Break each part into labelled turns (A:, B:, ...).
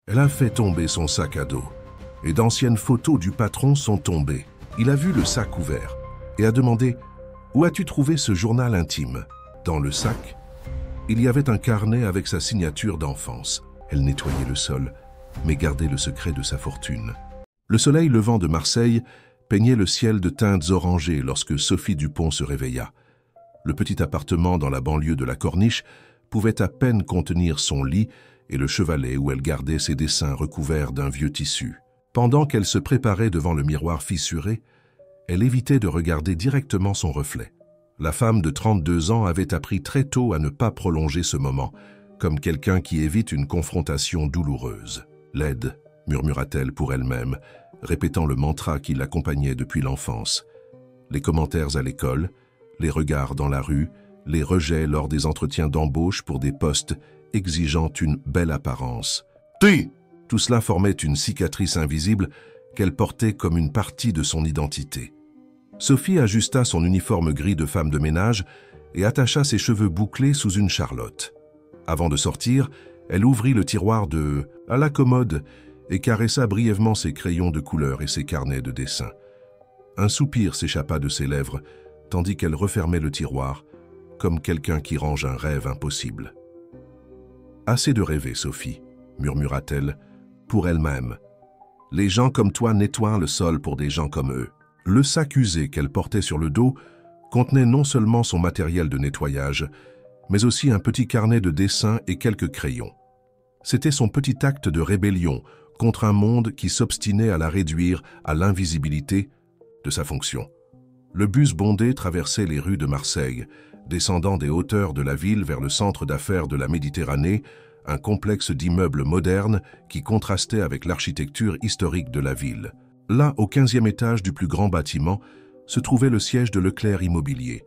A: Elle a fait tomber son sac à dos, et d'anciennes photos du patron sont tombées. Il a vu le sac ouvert et a demandé « Où as-tu trouvé ce journal intime ?» Dans le sac, il y avait un carnet avec sa signature d'enfance. Elle nettoyait le sol, mais gardait le secret de sa fortune. Le soleil levant de Marseille peignait le ciel de teintes orangées lorsque Sophie Dupont se réveilla. Le petit appartement dans la banlieue de la Corniche pouvait à peine contenir son lit et le chevalet où elle gardait ses dessins recouverts d'un vieux tissu. Pendant qu'elle se préparait devant le miroir fissuré, elle évitait de regarder directement son reflet. La femme de 32 ans avait appris très tôt à ne pas prolonger ce moment, comme quelqu'un qui évite une confrontation douloureuse. « Laide », murmura-t-elle pour elle-même, répétant le mantra qui l'accompagnait depuis l'enfance. Les commentaires à l'école, les regards dans la rue, les rejets lors des entretiens d'embauche pour des postes exigeant une belle apparence. Tout cela formait une cicatrice invisible qu'elle portait comme une partie de son identité. Sophie ajusta son uniforme gris de femme de ménage et attacha ses cheveux bouclés sous une charlotte. Avant de sortir, elle ouvrit le tiroir à la commode et caressa brièvement ses crayons de couleur et ses carnets de dessin. Un soupir s'échappa de ses lèvres, tandis qu'elle refermait le tiroir, comme quelqu'un qui range un rêve impossible. « Assez de rêver, Sophie », murmura-t-elle, pour elle-même. « Les gens comme toi nettoient le sol pour des gens comme eux. » Le sac usé qu'elle portait sur le dos contenait non seulement son matériel de nettoyage, mais aussi un petit carnet de dessins et quelques crayons. C'était son petit acte de rébellion contre un monde qui s'obstinait à la réduire à l'invisibilité de sa fonction. Le bus bondé traversait les rues de Marseille, descendant des hauteurs de la ville vers le centre d'affaires de la Méditerranée, un complexe d'immeubles modernes qui contrastait avec l'architecture historique de la ville. Là, au 15e étage du plus grand bâtiment, se trouvait le siège de Leclerc Immobilier,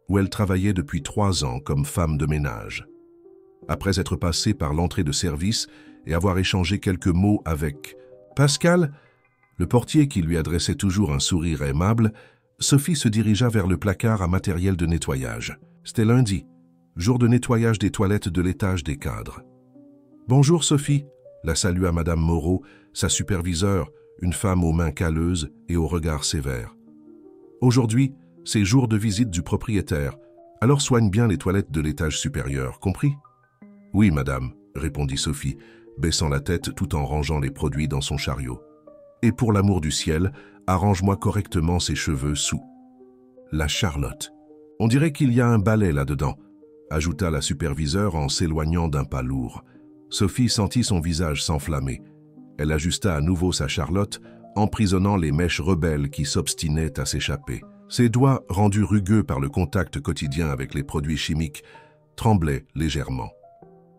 A: où elle travaillait depuis 3 ans comme femme de ménage. Après être passée par l'entrée de service et avoir échangé quelques mots avec Pascal, le portier qui lui adressait toujours un sourire aimable, Sophie se dirigea vers le placard à matériel de nettoyage. C'était lundi, jour de nettoyage des toilettes de l'étage des cadres. « Bonjour Sophie », la salua Madame Moreau, sa superviseure, une femme aux mains calleuses et au regard sévère. « Aujourd'hui, c'est jour de visite du propriétaire, alors soigne bien les toilettes de l'étage supérieur, compris ?»« Oui, madame », répondit Sophie, baissant la tête tout en rangeant les produits dans son chariot. « Et pour l'amour du ciel, arrange-moi correctement ses cheveux sous. » La Charlotte. « On dirait qu'il y a un balai là-dedans », ajouta la superviseure en s'éloignant d'un pas lourd. Sophie sentit son visage s'enflammer. Elle ajusta à nouveau sa charlotte, emprisonnant les mèches rebelles qui s'obstinaient à s'échapper. Ses doigts, rendus rugueux par le contact quotidien avec les produits chimiques, tremblaient légèrement.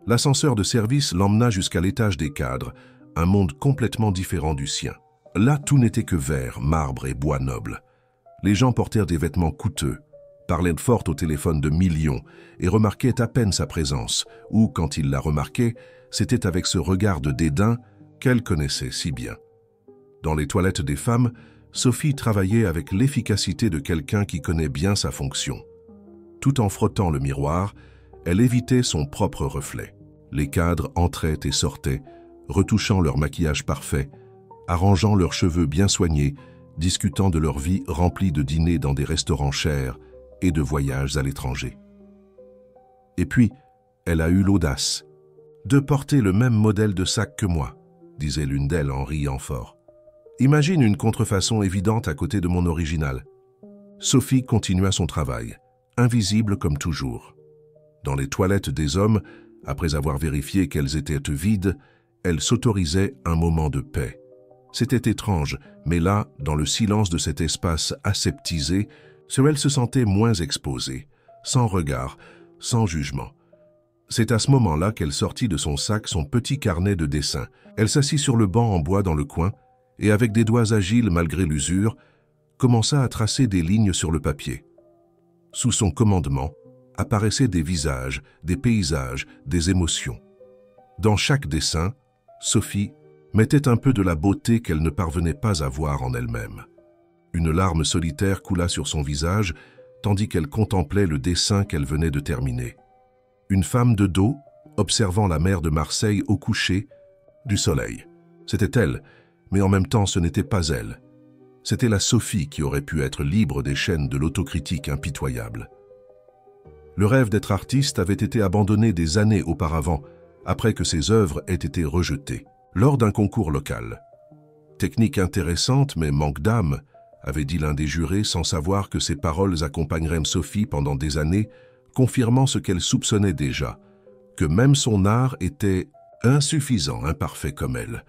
A: L'ascenseur de service l'emmena jusqu'à l'étage des cadres, un monde complètement différent du sien. Là, tout n'était que verre, marbre et bois noble. Les gens portèrent des vêtements coûteux, parlaient fort au téléphone de millions et remarquaient à peine sa présence, ou, quand ils la remarquaient, c'était avec ce regard de dédain qu'elle connaissait si bien. Dans les toilettes des femmes, Sophie travaillait avec l'efficacité de quelqu'un qui connaît bien sa fonction. Tout en frottant le miroir, elle évitait son propre reflet. Les cadres entraient et sortaient, retouchant leur maquillage parfait, arrangeant leurs cheveux bien soignés, discutant de leur vie remplie de dîners dans des restaurants chers et de voyages à l'étranger. Et puis, elle a eu l'audace de porter le même modèle de sac que moi, disait l'une d'elles en riant fort. Imagine une contrefaçon évidente à côté de mon original. Sophie continua son travail, invisible comme toujours. Dans les toilettes des hommes, après avoir vérifié qu'elles étaient vides, elle s'autorisait un moment de paix. C'était étrange, mais là, dans le silence de cet espace aseptisé, elle se sentait moins exposée, sans regard, sans jugement. C'est à ce moment-là qu'elle sortit de son sac son petit carnet de dessin. Elle s'assit sur le banc en bois dans le coin et, avec des doigts agiles malgré l'usure, commença à tracer des lignes sur le papier. Sous son commandement apparaissaient des visages, des paysages, des émotions. Dans chaque dessin, Sophie mettait un peu de la beauté qu'elle ne parvenait pas à voir en elle-même. Une larme solitaire coula sur son visage, tandis qu'elle contemplait le dessin qu'elle venait de terminer. Une femme de dos, observant la mer de Marseille au coucher, du soleil. C'était elle, mais en même temps ce n'était pas elle. C'était la Sophie qui aurait pu être libre des chaînes de l'autocritique impitoyable. Le rêve d'être artiste avait été abandonné des années auparavant, après que ses œuvres aient été rejetées, lors d'un concours local. Technique intéressante mais manque d'âme, avait dit l'un des jurés sans savoir que ses paroles accompagneraient Sophie pendant des années, confirmant ce qu'elle soupçonnait déjà, que même son art était insuffisant, imparfait comme elle.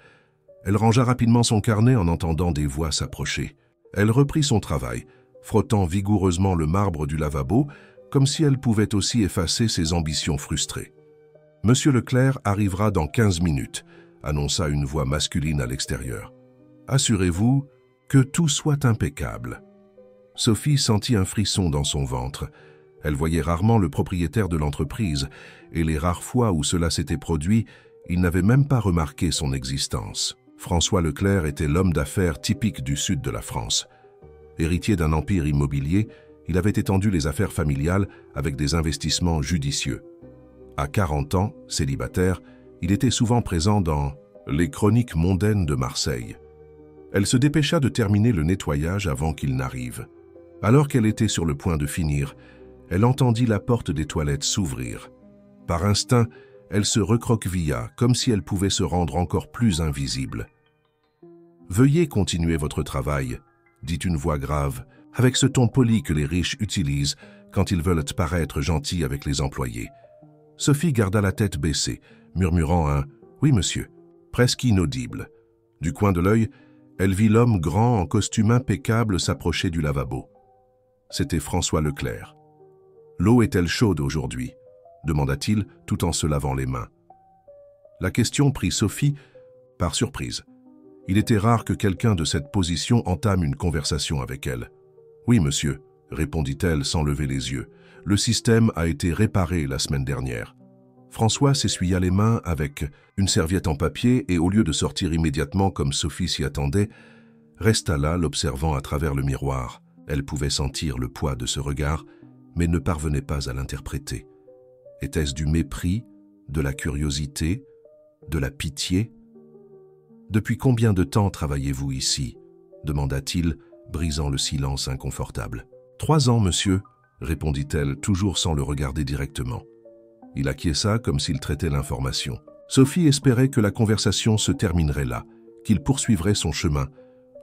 A: Elle rangea rapidement son carnet en entendant des voix s'approcher. Elle reprit son travail, frottant vigoureusement le marbre du lavabo, comme si elle pouvait aussi effacer ses ambitions frustrées. « Monsieur Leclerc arrivera dans 15 minutes », annonça une voix masculine à l'extérieur. « Assurez-vous que tout soit impeccable. » Sophie sentit un frisson dans son ventre. Elle voyait rarement le propriétaire de l'entreprise, et les rares fois où cela s'était produit, il n'avait même pas remarqué son existence. François Leclerc était l'homme d'affaires typique du sud de la France. Héritier d'un empire immobilier, il avait étendu les affaires familiales avec des investissements judicieux. À 40 ans, célibataire, il était souvent présent dans les chroniques mondaines de Marseille. Elle se dépêcha de terminer le nettoyage avant qu'il n'arrive. Alors qu'elle était sur le point de finir, elle entendit la porte des toilettes s'ouvrir. Par instinct, elle se recroquevilla, comme si elle pouvait se rendre encore plus invisible. « Veuillez continuer votre travail », dit une voix grave, avec ce ton poli que les riches utilisent quand ils veulent paraître gentils avec les employés. Sophie garda la tête baissée, murmurant un « Oui, monsieur », presque inaudible. Du coin de l'œil, elle vit l'homme grand en costume impeccable s'approcher du lavabo. C'était François Leclerc. « L'eau est-elle chaude aujourd'hui ?» demanda-t-il tout en se lavant les mains. La question prit Sophie par surprise. Il était rare que quelqu'un de cette position entame une conversation avec elle. « Oui, monsieur », répondit-elle sans lever les yeux. « Le système a été réparé la semaine dernière. » François s'essuya les mains avec une serviette en papier et au lieu de sortir immédiatement comme Sophie s'y attendait, resta là l'observant à travers le miroir. Elle pouvait sentir le poids de ce regard, mais ne parvenait pas à l'interpréter. Était-ce du mépris, de la curiosité, de la pitié? « Depuis combien de temps travaillez-vous ici ?» demanda-t-il, brisant le silence inconfortable. « 3 ans, monsieur », répondit-elle, toujours sans le regarder directement. Il acquiesça comme s'il traitait l'information. Sophie espérait que la conversation se terminerait là, qu'il poursuivrait son chemin,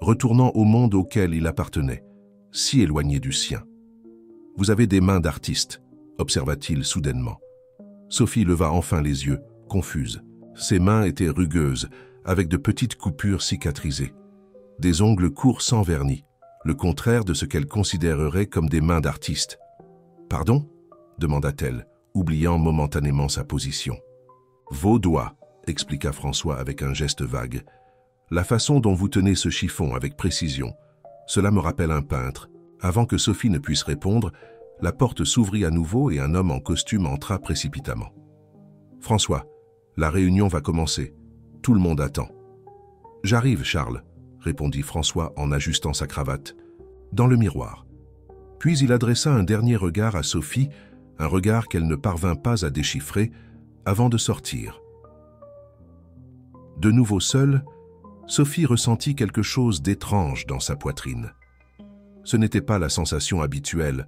A: retournant au monde auquel il appartenait, si éloigné du sien. « Vous avez des mains d'artiste », observa-t-il soudainement. Sophie leva enfin les yeux, confuse. Ses mains étaient rugueuses, avec de petites coupures cicatrisées. Des ongles courts sans vernis, le contraire de ce qu'elle considérerait comme des mains d'artiste. « Pardon ?» demanda-t-elle, oubliant momentanément sa position. « Vos doigts », expliqua François avec un geste vague. « La façon dont vous tenez ce chiffon avec précision, cela me rappelle un peintre. » Avant que Sophie ne puisse répondre, la porte s'ouvrit à nouveau et un homme en costume entra précipitamment. « François, la réunion va commencer. Tout le monde attend. »« J'arrive, Charles, » répondit François en ajustant sa cravate, dans le miroir. Puis il adressa un dernier regard à Sophie, un regard qu'elle ne parvint pas à déchiffrer, avant de sortir. De nouveau seule, Sophie ressentit quelque chose d'étrange dans sa poitrine. Ce n'était pas la sensation habituelle,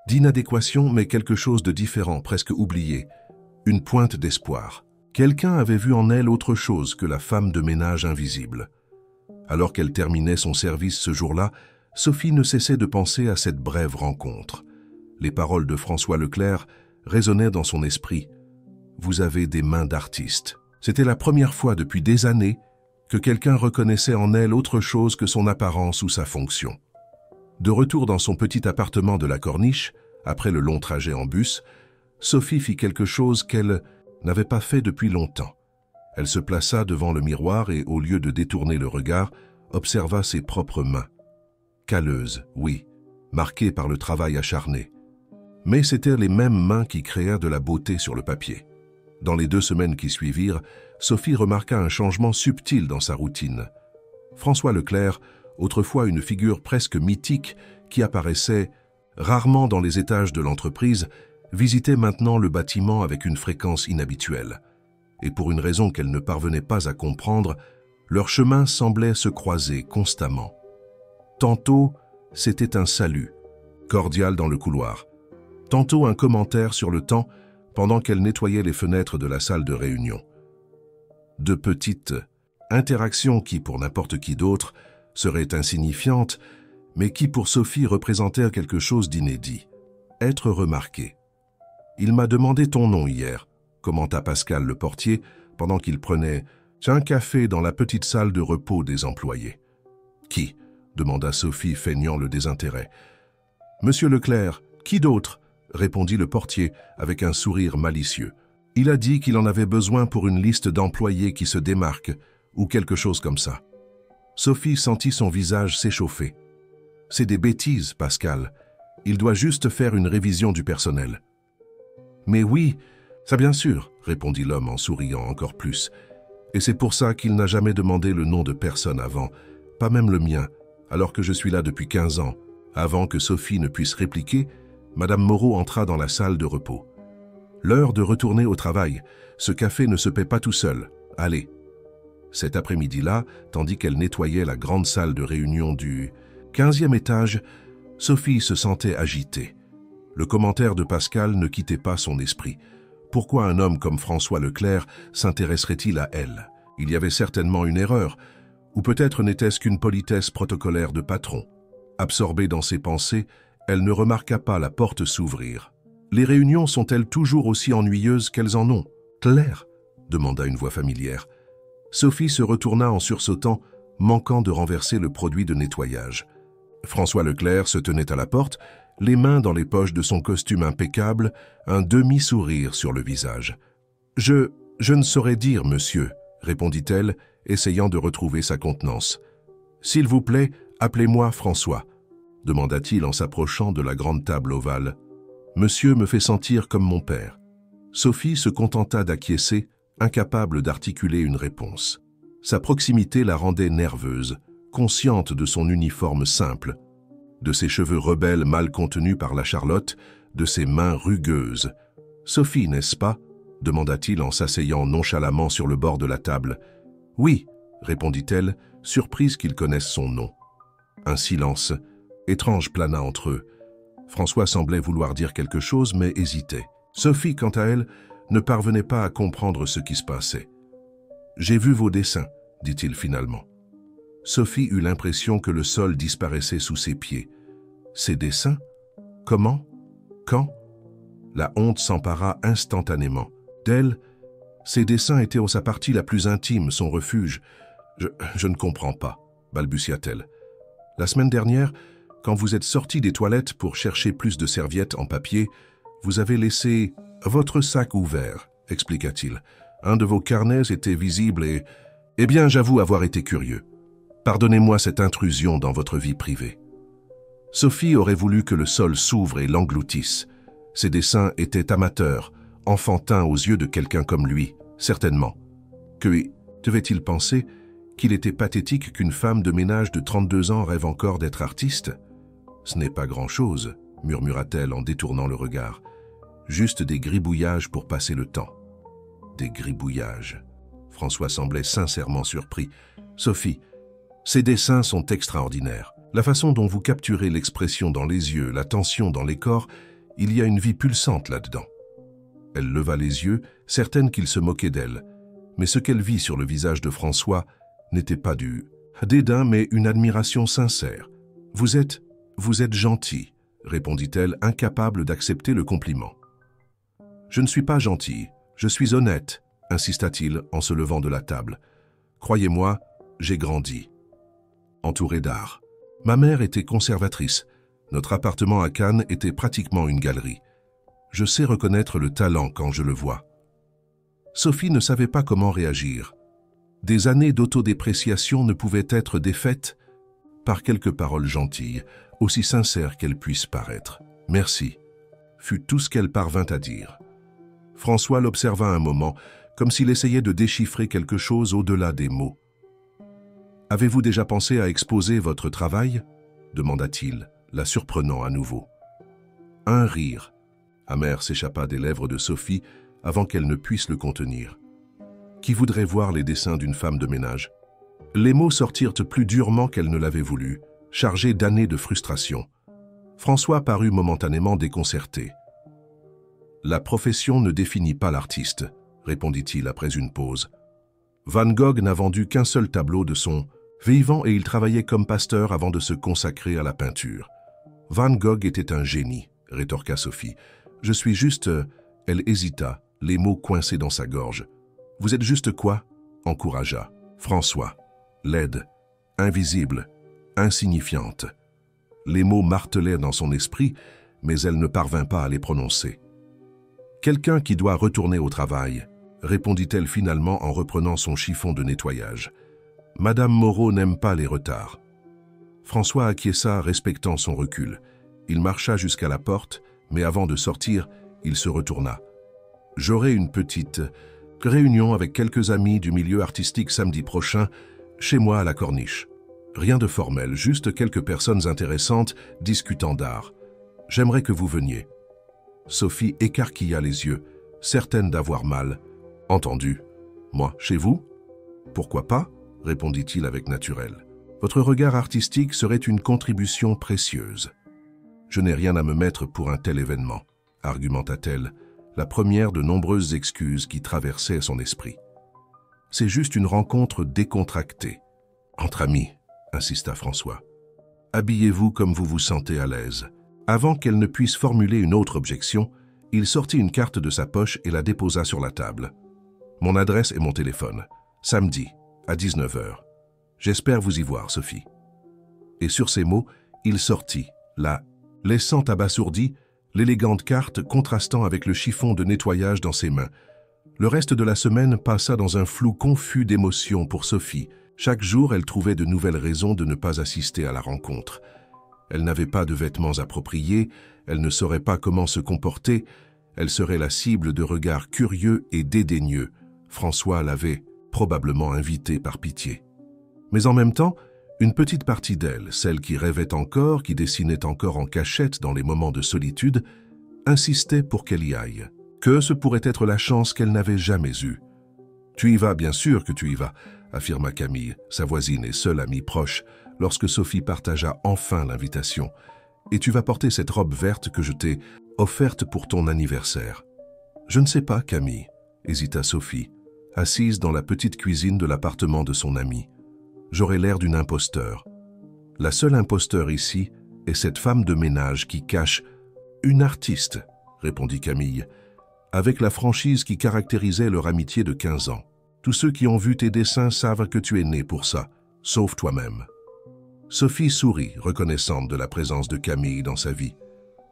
A: d'inadéquation, mais quelque chose de différent, presque oublié, une pointe d'espoir. Quelqu'un avait vu en elle autre chose que la femme de ménage invisible. Alors qu'elle terminait son service ce jour-là, Sophie ne cessait de penser à cette brève rencontre. Les paroles de François Leclerc résonnaient dans son esprit. « Vous avez des mains d'artiste ». C'était la première fois depuis des années que quelqu'un reconnaissait en elle autre chose que son apparence ou sa fonction. De retour dans son petit appartement de la Corniche, après le long trajet en bus, Sophie fit quelque chose qu'elle n'avait pas fait depuis longtemps. Elle se plaça devant le miroir et, au lieu de détourner le regard, observa ses propres mains. Calleuses, oui, marquées par le travail acharné. Mais c'étaient les mêmes mains qui créèrent de la beauté sur le papier. Dans les 2 semaines qui suivirent, Sophie remarqua un changement subtil dans sa routine. François Leclerc, autrefois une figure presque mythique qui apparaissait rarement dans les étages de l'entreprise, visitait maintenant le bâtiment avec une fréquence inhabituelle. et pour une raison qu'elle ne parvenait pas à comprendre, leurs chemins semblaient se croiser constamment. Tantôt, c'était un salut, cordial dans le couloir. Tantôt un commentaire sur le temps pendant qu'elle nettoyait les fenêtres de la salle de réunion. De petites interactions qui, pour n'importe qui d'autre, seraient insignifiantes, mais qui, pour Sophie, représentèrent quelque chose d'inédit. Être remarqué. « Il m'a demandé ton nom hier », commenta Pascal le portier, pendant qu'il prenait un café dans la petite salle de repos des employés. « Qui ?» demanda Sophie, feignant le désintérêt. « Monsieur Leclerc, qui d'autre ?» répondit le portier avec un sourire malicieux. « Il a dit qu'il en avait besoin pour une liste d'employés qui se démarquent, ou quelque chose comme ça. » Sophie sentit son visage s'échauffer. « C'est des bêtises, Pascal. Il doit juste faire une révision du personnel. »« Mais oui, ça bien sûr, » répondit l'homme en souriant encore plus. « Et c'est pour ça qu'il n'a jamais demandé le nom de personne avant, pas même le mien, alors que je suis là depuis 15 ans. » Avant que Sophie ne puisse répliquer, Madame Moreau entra dans la salle de repos. « L'heure de retourner au travail. Ce café ne se paie pas tout seul. Allez. » Cet après-midi-là, tandis qu'elle nettoyait la grande salle de réunion du 15e étage, Sophie se sentait agitée. Le commentaire de Pascal ne quittait pas son esprit. Pourquoi un homme comme François Leclerc s'intéresserait-il à elle? Il y avait certainement une erreur, ou peut-être n'était-ce qu'une politesse protocolaire de patron. Absorbée dans ses pensées, elle ne remarqua pas la porte s'ouvrir. « Les réunions sont-elles toujours aussi ennuyeuses qu'elles en ont? Claire ?» demanda une voix familière. Sophie se retourna en sursautant, manquant de renverser le produit de nettoyage. François Leclerc se tenait à la porte, les mains dans les poches de son costume impeccable, un demi-sourire sur le visage. « Je ne saurais dire, monsieur, » répondit-elle, essayant de retrouver sa contenance. « S'il vous plaît, appelez-moi François, » demanda-t-il en s'approchant de la grande table ovale. « Monsieur me fait sentir comme mon père. » Sophie se contenta d'acquiescer, incapable d'articuler une réponse. Sa proximité la rendait nerveuse, consciente de son uniforme simple, de ses cheveux rebelles mal contenus par la Charlotte, de ses mains rugueuses. « Sophie, n'est-ce pas ?» demanda-t-il en s'asseyant nonchalamment sur le bord de la table. « Oui, » répondit-elle, surprise qu'il connaisse son nom. Un silence étrange plana entre eux. François semblait vouloir dire quelque chose, mais hésitait. Sophie, quant à elle, ne parvenait pas à comprendre ce qui se passait. « J'ai vu vos dessins, » dit-il finalement. Sophie eut l'impression que le sol disparaissait sous ses pieds. « Ces dessins? Comment? Quand ?» La honte s'empara instantanément. D'elle, ces dessins étaient sa partie la plus intime, son refuge. Je ne comprends pas, balbutia-t-elle. La semaine dernière, quand vous êtes sorti des toilettes pour chercher plus de serviettes en papier, vous avez laissé votre sac ouvert, expliqua-t-il. Un de vos carnets était visible et... Eh bien, j'avoue avoir été curieux. Pardonnez-moi cette intrusion dans votre vie privée. Sophie aurait voulu que le sol s'ouvre et l'engloutisse. Ses dessins étaient amateurs, enfantins aux yeux de quelqu'un comme lui, certainement. Que devait-il penser qu'il était pathétique qu'une femme de ménage de 32 ans rêve encore d'être artiste? Ce n'est pas grand-chose, murmura-t-elle en détournant le regard. Juste des gribouillages pour passer le temps. Des gribouillages. François semblait sincèrement surpris. Sophie, ces dessins sont extraordinaires. La façon dont vous capturez l'expression dans les yeux, la tension dans les corps, il y a une vie pulsante là-dedans. Elle leva les yeux, certaine qu'il se moquait d'elle. Mais ce qu'elle vit sur le visage de François n'était pas du dédain, mais une admiration sincère. « Vous êtes gentil », répondit-elle, incapable d'accepter le compliment. « Je ne suis pas gentil, je suis honnête », insista-t-il en se levant de la table. « Croyez-moi, j'ai grandi. Entouré d'art. Ma mère était conservatrice. Notre appartement à Cannes était pratiquement une galerie. Je sais reconnaître le talent quand je le vois. » Sophie ne savait pas comment réagir. Des années d'autodépréciation ne pouvaient être défaites par quelques paroles gentilles, aussi sincères qu'elles puissent paraître. « Merci » fut tout ce qu'elle parvint à dire. François l'observa un moment, comme s'il essayait de déchiffrer quelque chose au-delà des mots. « Avez-vous déjà pensé à exposer votre travail ?» demanda-t-il, la surprenant à nouveau. Un rire amer s'échappa des lèvres de Sophie avant qu'elle ne puisse le contenir. Qui voudrait voir les dessins d'une femme de ménage? Les mots sortirent plus durement qu'elle ne l'avait voulu, chargés d'années de frustration. François parut momentanément déconcerté. « La profession ne définit pas l'artiste », répondit-il après une pause. Van Gogh n'a vendu qu'un seul tableau de son vivant et il travaillait comme pasteur avant de se consacrer à la peinture. Van Gogh était un génie, rétorqua Sophie. Je suis juste... Elle hésita, les mots coincés dans sa gorge. Vous êtes juste quoi? Encouragea. François. Laide, invisible, insignifiante. Les mots martelèrent dans son esprit, mais elle ne parvint pas à les prononcer. Quelqu'un qui doit retourner au travail, répondit-elle finalement en reprenant son chiffon de nettoyage. Madame Moreau n'aime pas les retards. François acquiesça, respectant son recul. Il marcha jusqu'à la porte, mais avant de sortir, il se retourna. J'aurai une petite réunion avec quelques amis du milieu artistique samedi prochain, chez moi à la Corniche. Rien de formel, juste quelques personnes intéressantes discutant d'art. J'aimerais que vous veniez. Sophie écarquilla les yeux, certaine d'avoir mal. Entendu. Moi, chez vous? Pourquoi pas? Répondit-il avec naturel. Votre regard artistique serait une contribution précieuse. Je n'ai rien à me mettre pour un tel événement, argumenta-t-elle, la première de nombreuses excuses qui traversaient son esprit. C'est juste une rencontre décontractée. Entre amis, insista François. Habillez-vous comme vous vous sentez à l'aise. Avant qu'elle ne puisse formuler une autre objection, il sortit une carte de sa poche et la déposa sur la table. Mon adresse et mon téléphone. Samedi, à 19h. J'espère vous y voir, Sophie. Et sur ces mots, il sortit, là, laissant abasourdi l'élégante carte contrastant avec le chiffon de nettoyage dans ses mains. Le reste de la semaine passa dans un flou confus d'émotions pour Sophie. Chaque jour, elle trouvait de nouvelles raisons de ne pas assister à la rencontre. Elle n'avait pas de vêtements appropriés, elle ne saurait pas comment se comporter, elle serait la cible de regards curieux et dédaigneux. François l'avait probablement invitée par pitié. Mais en même temps, une petite partie d'elle, celle qui rêvait encore, qui dessinait encore en cachette dans les moments de solitude, insistait pour qu'elle y aille, que ce pourrait être la chance qu'elle n'avait jamais eue. « Tu y vas, bien sûr que tu y vas », affirma Camille, sa voisine et seule amie proche, lorsque Sophie partagea enfin l'invitation. « Et tu vas porter cette robe verte que je t'ai offerte pour ton anniversaire. »« Je ne sais pas, Camille, » hésita Sophie, assise dans la petite cuisine de l'appartement de son amie. « J'aurais l'air d'une imposteur. La seule imposteur ici est cette femme de ménage qui cache une artiste, » répondit Camille, avec la franchise qui caractérisait leur amitié de 15 ans. « Tous ceux qui ont vu tes dessins savent que tu es né pour ça, sauf toi-même. » Sophie sourit, reconnaissante de la présence de Camille dans sa vie.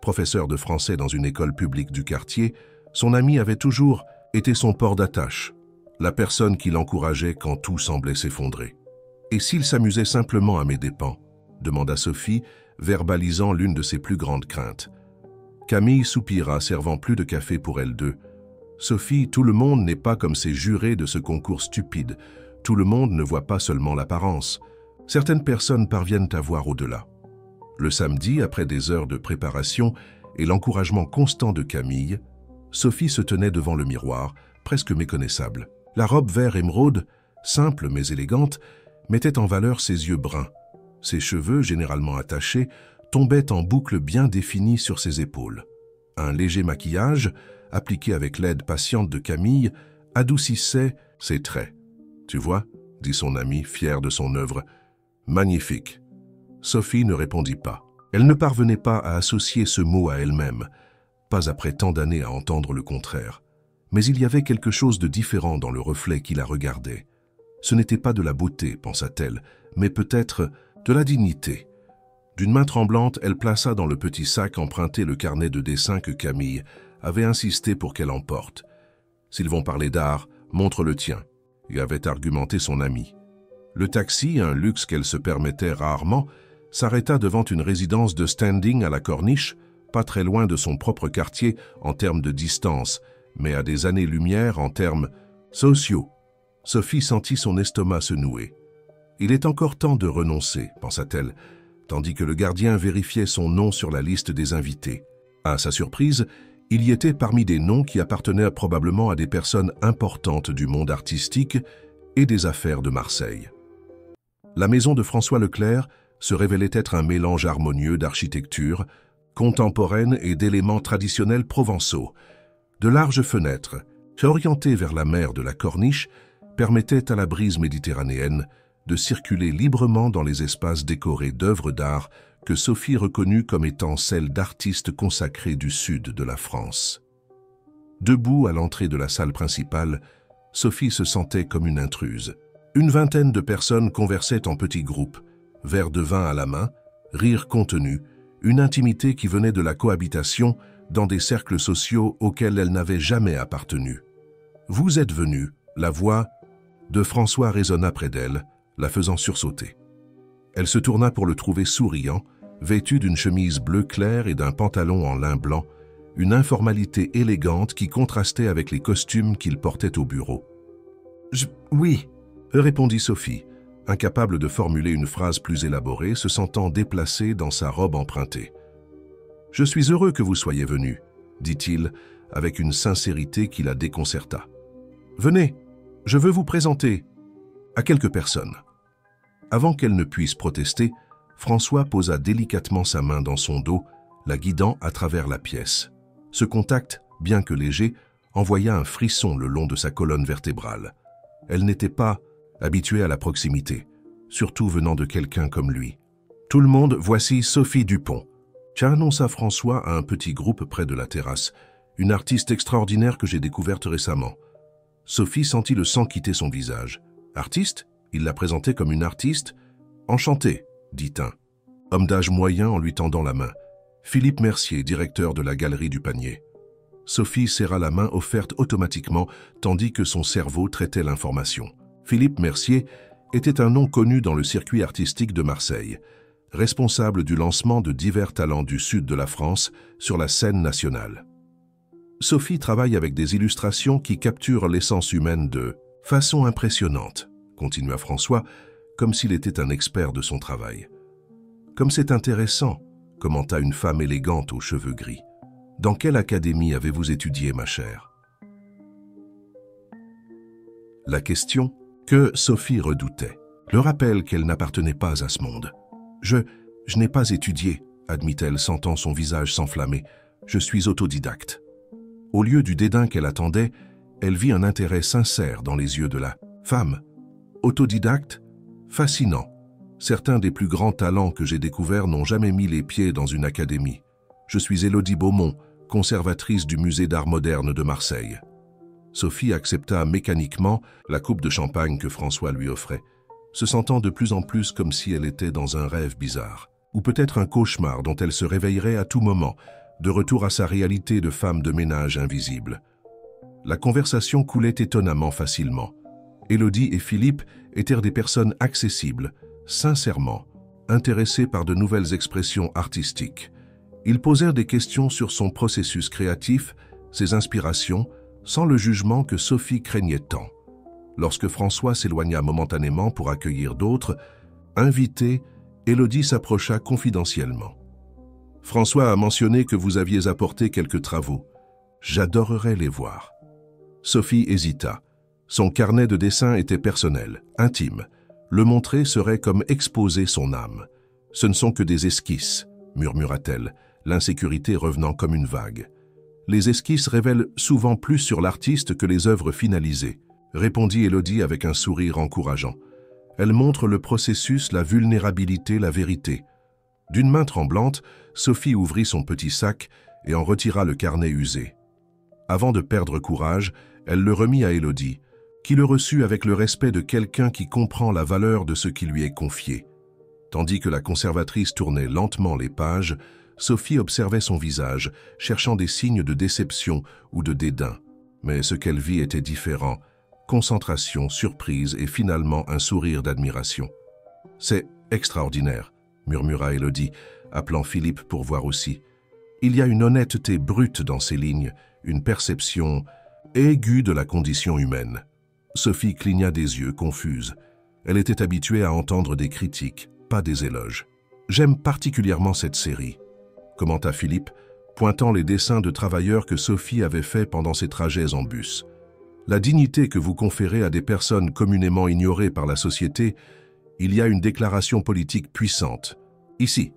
A: Professeure de français dans une école publique du quartier, son amie avait toujours été son port d'attache, la personne qui l'encourageait quand tout semblait s'effondrer. « Et s'il s'amusait simplement à mes dépens ?» demanda Sophie, verbalisant l'une de ses plus grandes craintes. Camille soupira, servant plus de café pour elles deux. « Sophie, tout le monde n'est pas comme ces jurés de ce concours stupide. Tout le monde ne voit pas seulement l'apparence. Certaines personnes parviennent à voir au-delà. » Le samedi, après des heures de préparation et l'encouragement constant de Camille, Sophie se tenait devant le miroir, presque méconnaissable. La robe vert émeraude, simple mais élégante, mettait en valeur ses yeux bruns. Ses cheveux, généralement attachés, tombaient en boucles bien définies sur ses épaules. Un léger maquillage, appliqué avec l'aide patiente de Camille, adoucissait ses traits. « Tu vois ?» dit son ami, fier de son œuvre. « Magnifique !» Sophie ne répondit pas. Elle ne parvenait pas à associer ce mot à elle-même, pas après tant d'années à entendre le contraire. Mais il y avait quelque chose de différent dans le reflet qui la regardait. Ce n'était pas de la beauté, pensa-t-elle, mais peut-être de la dignité. D'une main tremblante, elle plaça dans le petit sac emprunté le carnet de dessin que Camille avait insisté pour qu'elle emporte. « S'ils vont parler d'art, montre le tien », et avait argumenté son ami. Le taxi, un luxe qu'elle se permettait rarement, s'arrêta devant une résidence de standing à la Corniche, pas très loin de son propre quartier en termes de distance, mais à des années-lumière en termes sociaux. Sophie sentit son estomac se nouer. « Il est encore temps de renoncer », pensa-t-elle, tandis que le gardien vérifiait son nom sur la liste des invités. À sa surprise, Il y était parmi des noms qui appartenaient probablement à des personnes importantes du monde artistique et des affaires de Marseille. La maison de François Leclerc se révélait être un mélange harmonieux d'architecture contemporaine et d'éléments traditionnels provençaux. De larges fenêtres, orientées vers la mer de la Corniche, permettaient à la brise méditerranéenne de circuler librement dans les espaces décorés d'œuvres d'art que Sophie reconnut comme étant celles d'artistes consacrés du sud de la France. Debout à l'entrée de la salle principale, Sophie se sentait comme une intruse. Une vingtaine de personnes conversaient en petits groupes, verre de vin à la main, rire contenu, une intimité qui venait de la cohabitation dans des cercles sociaux auxquels elle n'avait jamais appartenu. « Vous êtes venu », la voix de François résonna près d'elle, la faisant sursauter. Elle se tourna pour le trouver souriant, vêtu d'une chemise bleu clair et d'un pantalon en lin blanc, une informalité élégante qui contrastait avec les costumes qu'il portait au bureau. « Oui », répondit Sophie, incapable de formuler une phrase plus élaborée, se sentant déplacée dans sa robe empruntée. « Je suis heureux que vous soyez venu, » dit-il avec une sincérité qui la déconcerta. « Venez, je veux vous présenter à quelques personnes. » Avant qu'elle ne puisse protester, François posa délicatement sa main dans son dos, la guidant à travers la pièce. Ce contact, bien que léger, envoya un frisson le long de sa colonne vertébrale. Elle n'était pas habituée à la proximité, surtout venant de quelqu'un comme lui. « Tout le monde, voici Sophie Dupont », annonça François à un petit groupe près de la terrasse, une artiste extraordinaire que j'ai découverte récemment. Sophie sentit le sang quitter son visage. « Artiste ?» Il la présentait comme une artiste. « Enchanté », dit un homme d'âge moyen en lui tendant la main. Philippe Mercier, directeur de la Galerie du Panier. Sophie serra la main offerte automatiquement, tandis que son cerveau traitait l'information. Philippe Mercier était un nom connu dans le circuit artistique de Marseille, responsable du lancement de divers talents du sud de la France sur la scène nationale. Sophie travaille avec des illustrations qui capturent l'essence humaine de façon impressionnante, continua François, comme s'il était un expert de son travail. Comme c'est intéressant, commenta une femme élégante aux cheveux gris. Dans quelle académie avez-vous étudié, ma chère? La question que Sophie redoutait, le rappel qu'elle n'appartenait pas à ce monde. Je n'ai pas étudié, admit-elle, sentant son visage s'enflammer. Je suis autodidacte. Au lieu du dédain qu'elle attendait, elle vit un intérêt sincère dans les yeux de la femme. Autodidacte, fascinant. Certains des plus grands talents que j'ai découverts n'ont jamais mis les pieds dans une académie. Je suis Élodie Beaumont, conservatrice du musée d'art moderne de Marseille. Sophie accepta mécaniquement la coupe de champagne que François lui offrait, se sentant de plus en plus comme si elle était dans un rêve bizarre, ou peut-être un cauchemar dont elle se réveillerait à tout moment, de retour à sa réalité de femme de ménage invisible. La conversation coulait étonnamment facilement. Élodie et Philippe étaient des personnes accessibles, sincèrement, intéressés par de nouvelles expressions artistiques. Ils posèrent des questions sur son processus créatif, ses inspirations, sans le jugement que Sophie craignait tant. Lorsque François s'éloigna momentanément pour accueillir d'autres, invitée, Élodie s'approcha confidentiellement. « François a mentionné que vous aviez apporté quelques travaux. J'adorerais les voir. » Sophie hésita. Son carnet de dessin était personnel, intime. Le montrer serait comme exposer son âme. « Ce ne sont que des esquisses, » murmura-t-elle, l'insécurité revenant comme une vague. « Les esquisses révèlent souvent plus sur l'artiste que les œuvres finalisées, » répondit Élodie avec un sourire encourageant. « Elles montrent le processus, la vulnérabilité, la vérité. » D'une main tremblante, Sophie ouvrit son petit sac et en retira le carnet usé. Avant de perdre courage, elle le remit à Élodie, qui le reçut avec le respect de quelqu'un qui comprend la valeur de ce qui lui est confié. Tandis que la conservatrice tournait lentement les pages, Sophie observait son visage, cherchant des signes de déception ou de dédain. Mais ce qu'elle vit était différent. Concentration, surprise et finalement un sourire d'admiration. « C'est extraordinaire », murmura Élodie, appelant Philippe pour voir aussi. Il y a une honnêteté brute dans ces lignes, une perception aiguë de la condition humaine. Sophie cligna des yeux, confuse. Elle était habituée à entendre des critiques, pas des éloges. « J'aime particulièrement cette série », commenta Philippe, pointant les dessins de travailleurs que Sophie avait faits pendant ses trajets en bus. La dignité que vous conférez à des personnes communément ignorées par la société, il y a une déclaration politique puissante. Ici,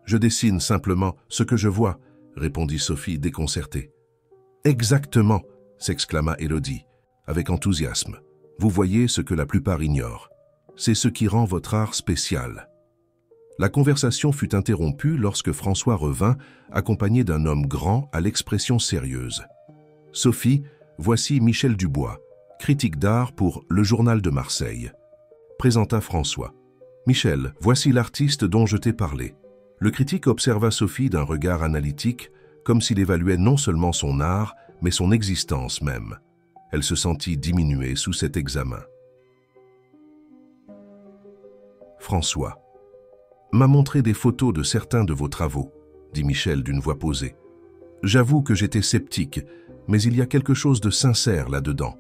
A: je dessine simplement ce que je vois, répondit Sophie déconcertée. Exactement, s'exclama Élodie, avec enthousiasme. Vous voyez ce que la plupart ignorent. C'est ce qui rend votre art spécial. La conversation fut interrompue lorsque François revint, accompagné d'un homme grand à l'expression sérieuse. « Sophie, voici Michel Dubois, critique d'art pour Le Journal de Marseille. » Présenta François. « Michel, voici l'artiste dont je t'ai parlé. » Le critique observa Sophie d'un regard analytique, comme s'il évaluait non seulement son art, mais son existence même. Elle se sentit diminuée sous cet examen. François m'a montré des photos de certains de vos travaux, dit Michel d'une voix posée. J'avoue que j'étais sceptique, mais il y a quelque chose de sincère là-dedans.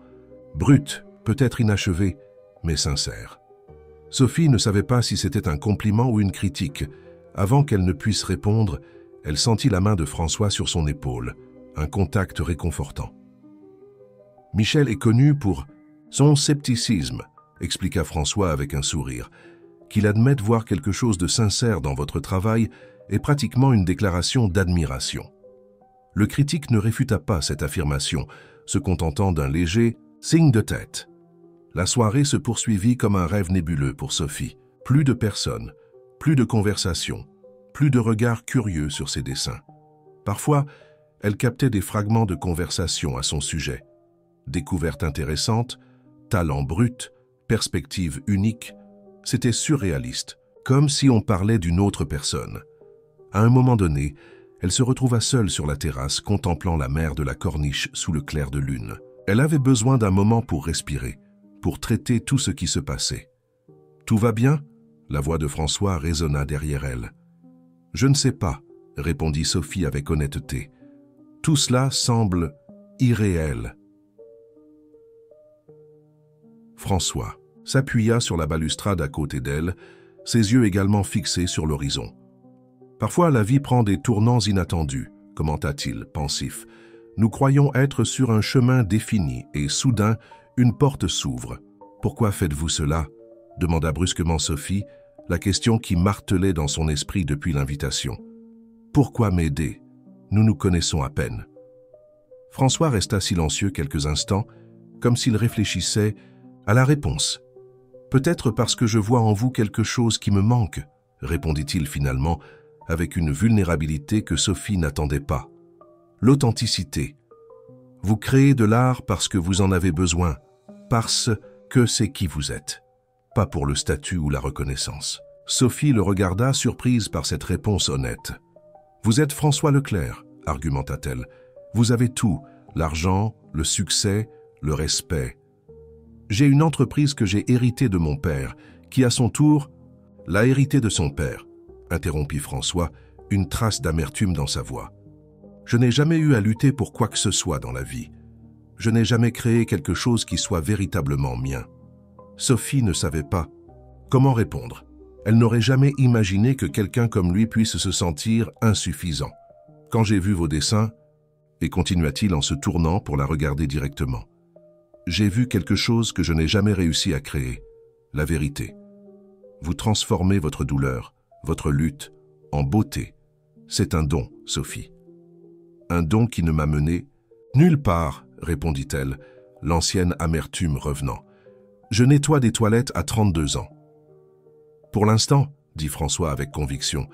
A: Brut, peut-être inachevé, mais sincère. Sophie ne savait pas si c'était un compliment ou une critique. Avant qu'elle ne puisse répondre, elle sentit la main de François sur son épaule, un contact réconfortant. Michel est connu pour son scepticisme, expliqua François avec un sourire. Qu'il admette voir quelque chose de sincère dans votre travail est pratiquement une déclaration d'admiration. Le critique ne réfuta pas cette affirmation, se contentant d'un léger signe de tête. La soirée se poursuivit comme un rêve nébuleux pour Sophie. Plus de personnes, plus de conversations, plus de regards curieux sur ses dessins. Parfois, elle captait des fragments de conversation à son sujet. Découvertes intéressantes, talent brut, perspective unique, c'était surréaliste, comme si on parlait d'une autre personne. À un moment donné, elle se retrouva seule sur la terrasse, contemplant la mer de la Corniche sous le clair de lune. Elle avait besoin d'un moment pour respirer, pour traiter tout ce qui se passait. « Tout va bien ?» La voix de François résonna derrière elle. « Je ne sais pas, » répondit Sophie avec honnêteté. « Tout cela semble irréel. » François s'appuya sur la balustrade à côté d'elle, ses yeux également fixés sur l'horizon. « Parfois, la vie prend des tournants inattendus, » commenta-t-il, pensif. « Nous croyons être sur un chemin défini et, soudain, une porte s'ouvre. Pourquoi faites-vous cela ?» demanda brusquement Sophie, la question qui martelait dans son esprit depuis l'invitation. « Pourquoi m'aider? Nous nous connaissons à peine. » François resta silencieux quelques instants, comme s'il réfléchissait à la réponse. « Peut-être parce que je vois en vous quelque chose qui me manque, » répondit-il finalement, avec une vulnérabilité que Sophie n'attendait pas. « L'authenticité. Vous créez de l'art parce que vous en avez besoin, parce que c'est qui vous êtes, pas pour le statut ou la reconnaissance. » Sophie le regarda, surprise par cette réponse honnête. « Vous êtes François Leclerc, » argumenta-t-elle. « Vous avez tout, l'argent, le succès, le respect. J'ai une entreprise que j'ai héritée de mon père, qui à son tour l'a héritée de son père, » interrompit François, une trace d'amertume dans sa voix. « Je n'ai jamais eu à lutter pour quoi que ce soit dans la vie. Je n'ai jamais créé quelque chose qui soit véritablement mien. » Sophie ne savait pas comment répondre. Elle n'aurait jamais imaginé que quelqu'un comme lui puisse se sentir insuffisant. « Quand j'ai vu vos dessins, » et continua-t-il en se tournant pour la regarder directement, « j'ai vu quelque chose que je n'ai jamais réussi à créer, la vérité. Vous transformez votre douleur, votre lutte, en beauté. C'est un don, Sophie. Un don qui ne m'a mené nulle part, » répondit-elle, l'ancienne amertume revenant. « Je nettoie des toilettes à 32 ans. » Pour l'instant, dit François avec conviction,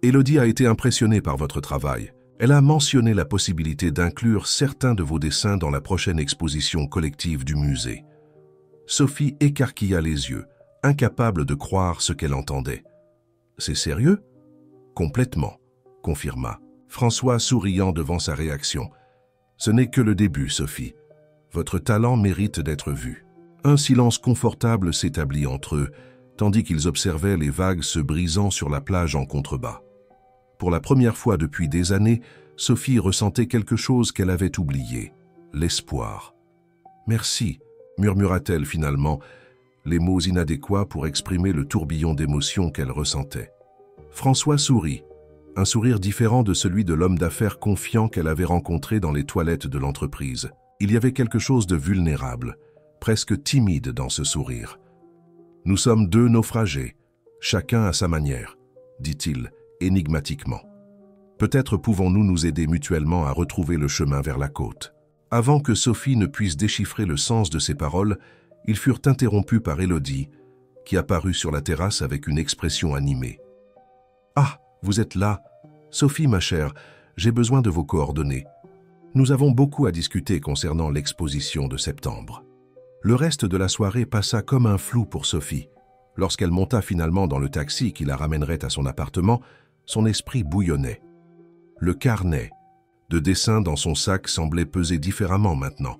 A: Élodie a été impressionnée par votre travail. Elle a mentionné la possibilité d'inclure certains de vos dessins dans la prochaine exposition collective du musée. Sophie écarquilla les yeux, incapable de croire ce qu'elle entendait. « C'est sérieux ?»« Complètement, » confirma François, souriant devant sa réaction. « Ce n'est que le début, Sophie. Votre talent mérite d'être vu. » Un silence confortable s'établit entre eux, tandis qu'ils observaient les vagues se brisant sur la plage en contrebas. Pour la première fois depuis des années, Sophie ressentait quelque chose qu'elle avait oublié, l'espoir. « Merci », murmura-t-elle finalement, les mots inadéquats pour exprimer le tourbillon d'émotions qu'elle ressentait. François sourit, un sourire différent de celui de l'homme d'affaires confiant qu'elle avait rencontré dans les toilettes de l'entreprise. Il y avait quelque chose de vulnérable, presque timide dans ce sourire. « Nous sommes deux naufragés, chacun à sa manière », dit-il énigmatiquement. « Peut-être pouvons-nous nous aider mutuellement à retrouver le chemin vers la côte. » Avant que Sophie ne puisse déchiffrer le sens de ces paroles, ils furent interrompus par Élodie, qui apparut sur la terrasse avec une expression animée. « Ah, vous êtes là. Sophie, ma chère, j'ai besoin de vos coordonnées. Nous avons beaucoup à discuter concernant l'exposition de septembre. » Le reste de la soirée passa comme un flou pour Sophie. Lorsqu'elle monta finalement dans le taxi qui la ramènerait à son appartement, son esprit bouillonnait. Le carnet de dessin dans son sac semblait peser différemment maintenant,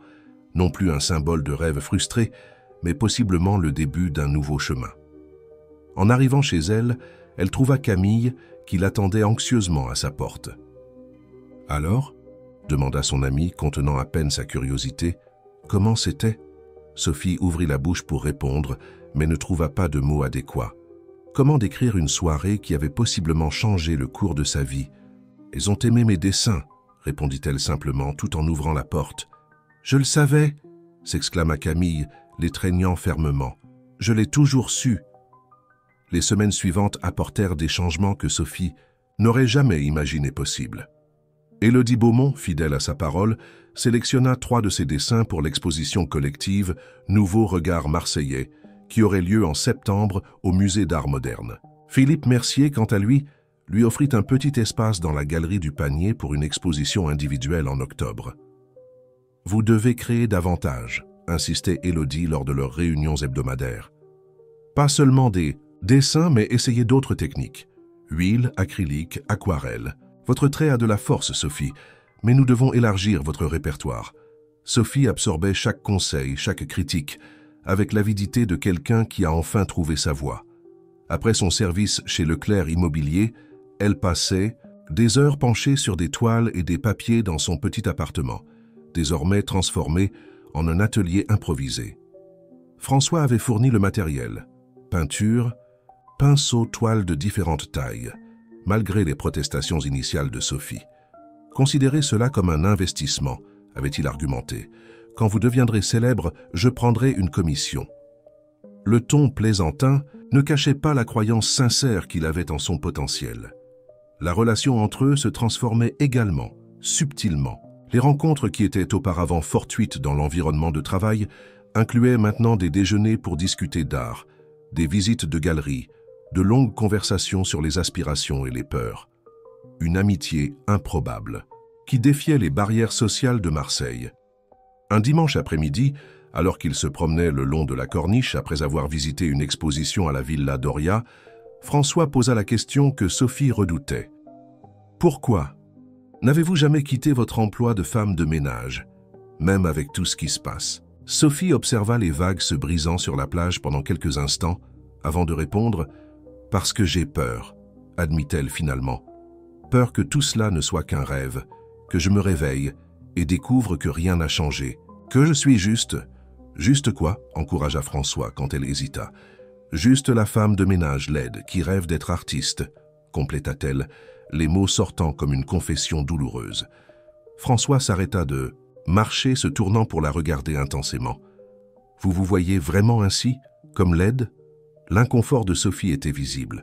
A: non plus un symbole de rêve frustré, mais possiblement le début d'un nouveau chemin. En arrivant chez elle, elle trouva Camille qui l'attendait anxieusement à sa porte. « Alors ?» demanda son amie, contenant à peine sa curiosité. « Comment c'était ?» Sophie ouvrit la bouche pour répondre, mais ne trouva pas de mots adéquats. Comment décrire une soirée qui avait possiblement changé le cours de sa vie? « Ils ont aimé mes dessins », répondit-elle simplement, tout en ouvrant la porte. « Je le savais !» s'exclama Camille, l'étreignant fermement. « Je l'ai toujours su !» Les semaines suivantes apportèrent des changements que Sophie n'aurait jamais imaginés possibles. Élodie Beaumont, fidèle à sa parole, sélectionna 3 de ses dessins pour l'exposition collective « Nouveau regard marseillais » qui aurait lieu en septembre au Musée d'art moderne. Philippe Mercier, quant à lui offrit un petit espace dans la galerie du Panier pour une exposition individuelle en octobre. « Vous devez créer davantage », insistait Élodie lors de leurs réunions hebdomadaires. « Pas seulement des dessins, mais essayez d'autres techniques. Huile, acrylique, aquarelle. Votre trait a de la force, Sophie, mais nous devons élargir votre répertoire. » Sophie absorbait chaque conseil, chaque critique, avec l'avidité de quelqu'un qui a enfin trouvé sa voie. Après son service chez Leclerc Immobilier, elle passait des heures penchée sur des toiles et des papiers dans son petit appartement, désormais transformé en un atelier improvisé. François avait fourni le matériel, peinture, pinceaux, toiles de différentes tailles, malgré les protestations initiales de Sophie. Considérez cela comme un investissement, avait-il argumenté. Quand vous deviendrez célèbre, je prendrai une commission. Le ton plaisantin ne cachait pas la croyance sincère qu'il avait en son potentiel. La relation entre eux se transformait également, subtilement. Les rencontres qui étaient auparavant fortuites dans l'environnement de travail incluaient maintenant des déjeuners pour discuter d'art, des visites de galeries, de longues conversations sur les aspirations et les peurs. Une amitié improbable, qui défiait les barrières sociales de Marseille. Un dimanche après-midi, alors qu'il se promenait le long de la corniche après avoir visité une exposition à la Villa Doria, François posa la question que Sophie redoutait. « Pourquoi ? N'avez-vous jamais quitté votre emploi de femme de ménage, même avec tout ce qui se passe ?» Sophie observa les vagues se brisant sur la plage pendant quelques instants, avant de répondre « Parce que j'ai peur », admit-elle finalement. « Peur que tout cela ne soit qu'un rêve, que je me réveille et découvre que rien n'a changé, que je suis juste. » « Juste quoi ?» encouragea François quand elle hésita. « Juste la femme de ménage laide qui rêve d'être artiste, » compléta-t-elle, les mots sortant comme une confession douloureuse. François s'arrêta de marcher, se tournant pour la regarder intensément. « Vous vous voyez vraiment ainsi, comme laide ?» L'inconfort de Sophie était visible.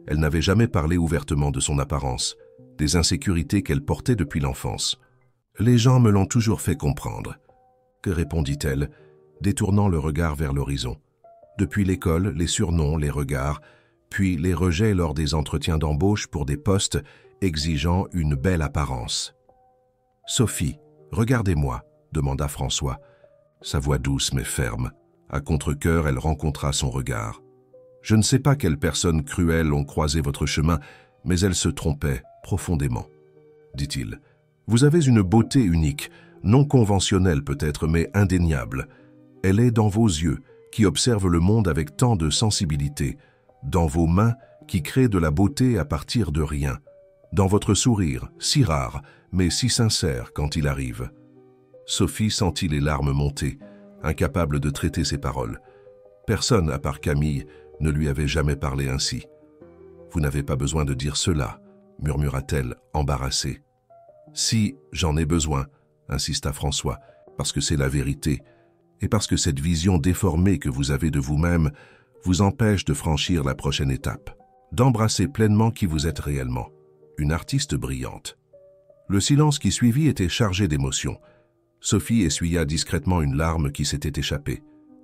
A: Elle n'avait jamais parlé ouvertement de son apparence, des insécurités qu'elle portait depuis l'enfance. « Les gens me l'ont toujours fait comprendre. » Que répondit-elle, détournant le regard vers l'horizon. Depuis l'école, les surnoms, les regards, puis les rejets lors des entretiens d'embauche pour des postes exigeant une belle apparence. « Sophie, regardez-moi » demanda François. Sa voix douce mais ferme. À contre-cœur, elle rencontra son regard. « Je ne sais pas quelles personnes cruelles ont croisé votre chemin, mais elles se trompaient profondément, » dit-il. « Vous avez une beauté unique, non conventionnelle peut-être, mais indéniable. Elle est dans vos yeux, qui observent le monde avec tant de sensibilité, dans vos mains, qui créent de la beauté à partir de rien, dans votre sourire, si rare, mais si sincère quand il arrive. » Sophie sentit les larmes monter, incapable de traiter ses paroles. Personne, à part Camille, ne lui avait jamais parlé ainsi. « Vous n'avez pas besoin de dire cela, » murmura-t-elle, embarrassée. Si, j'en ai besoin, insista François, parce que c'est la vérité, et parce que cette vision déformée que vous avez de vous-même vous empêche de franchir la prochaine étape, d'embrasser pleinement qui vous êtes réellement, une artiste brillante. Le silence qui suivit était chargé d'émotions. Sophie essuya discrètement une larme qui s'était échappée.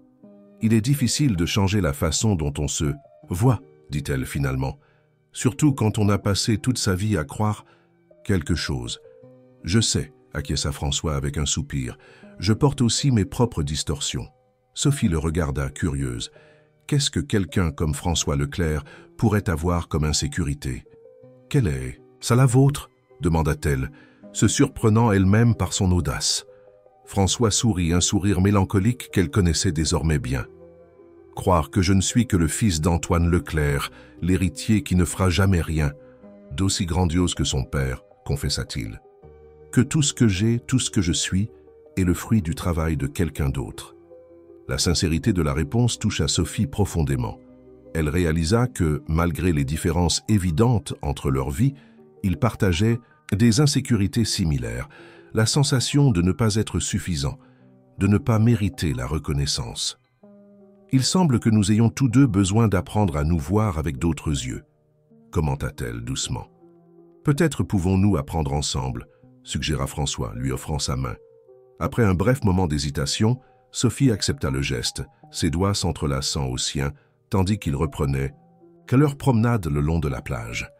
A: « Il est difficile de changer la façon dont on se voit, dit-elle finalement, surtout quand on a passé toute sa vie à croire quelque chose. Je sais, acquiesça François avec un soupir, je porte aussi mes propres distorsions. Sophie le regarda, curieuse. Qu'est-ce que quelqu'un comme François Leclerc pourrait avoir comme insécurité? Quelle est ça la vôtre? Demanda-t-elle, se surprenant elle-même par son audace. François sourit, un sourire mélancolique qu'elle connaissait désormais bien. Croire que je ne suis que le fils d'Antoine Leclerc, l'héritier qui ne fera jamais rien, d'aussi grandiose que son père, confessa-t-il. Que tout ce que j'ai, tout ce que je suis, est le fruit du travail de quelqu'un d'autre. La sincérité de la réponse toucha Sophie profondément. Elle réalisa que, malgré les différences évidentes entre leurs vies, ils partageaient des insécurités similaires, la sensation de ne pas être suffisant, de ne pas mériter la reconnaissance. Il semble que nous ayons tous deux besoin d'apprendre à nous voir avec d'autres yeux, commenta-t-elle doucement. Peut-être pouvons-nous apprendre ensemble, suggéra François, lui offrant sa main. Après un bref moment d'hésitation, Sophie accepta le geste, ses doigts s'entrelaçant aux siens, tandis qu'il reprenait leur promenade le long de la plage.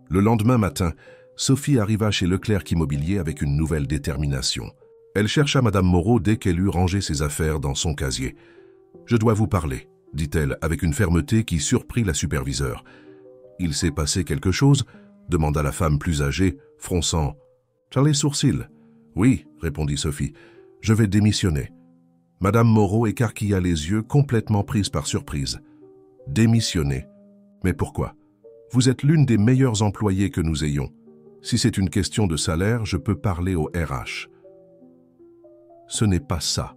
A: Le lendemain matin, Sophie arriva chez Leclerc Immobilier avec une nouvelle détermination. Elle chercha Madame Moreau dès qu'elle eut rangé ses affaires dans son casier. « Je dois vous parler », dit-elle avec une fermeté qui surprit la superviseure. « Il s'est passé quelque chose ?» demanda la femme plus âgée, fronçant les sourcils. « Oui », répondit Sophie, « je vais démissionner. » Madame Moreau écarquilla les yeux, complètement prise par surprise. « Démissionner? Mais pourquoi? Vous êtes l'une des meilleures employées que nous ayons. Si c'est une question de salaire, je peux parler au RH. » « Ce n'est pas ça, »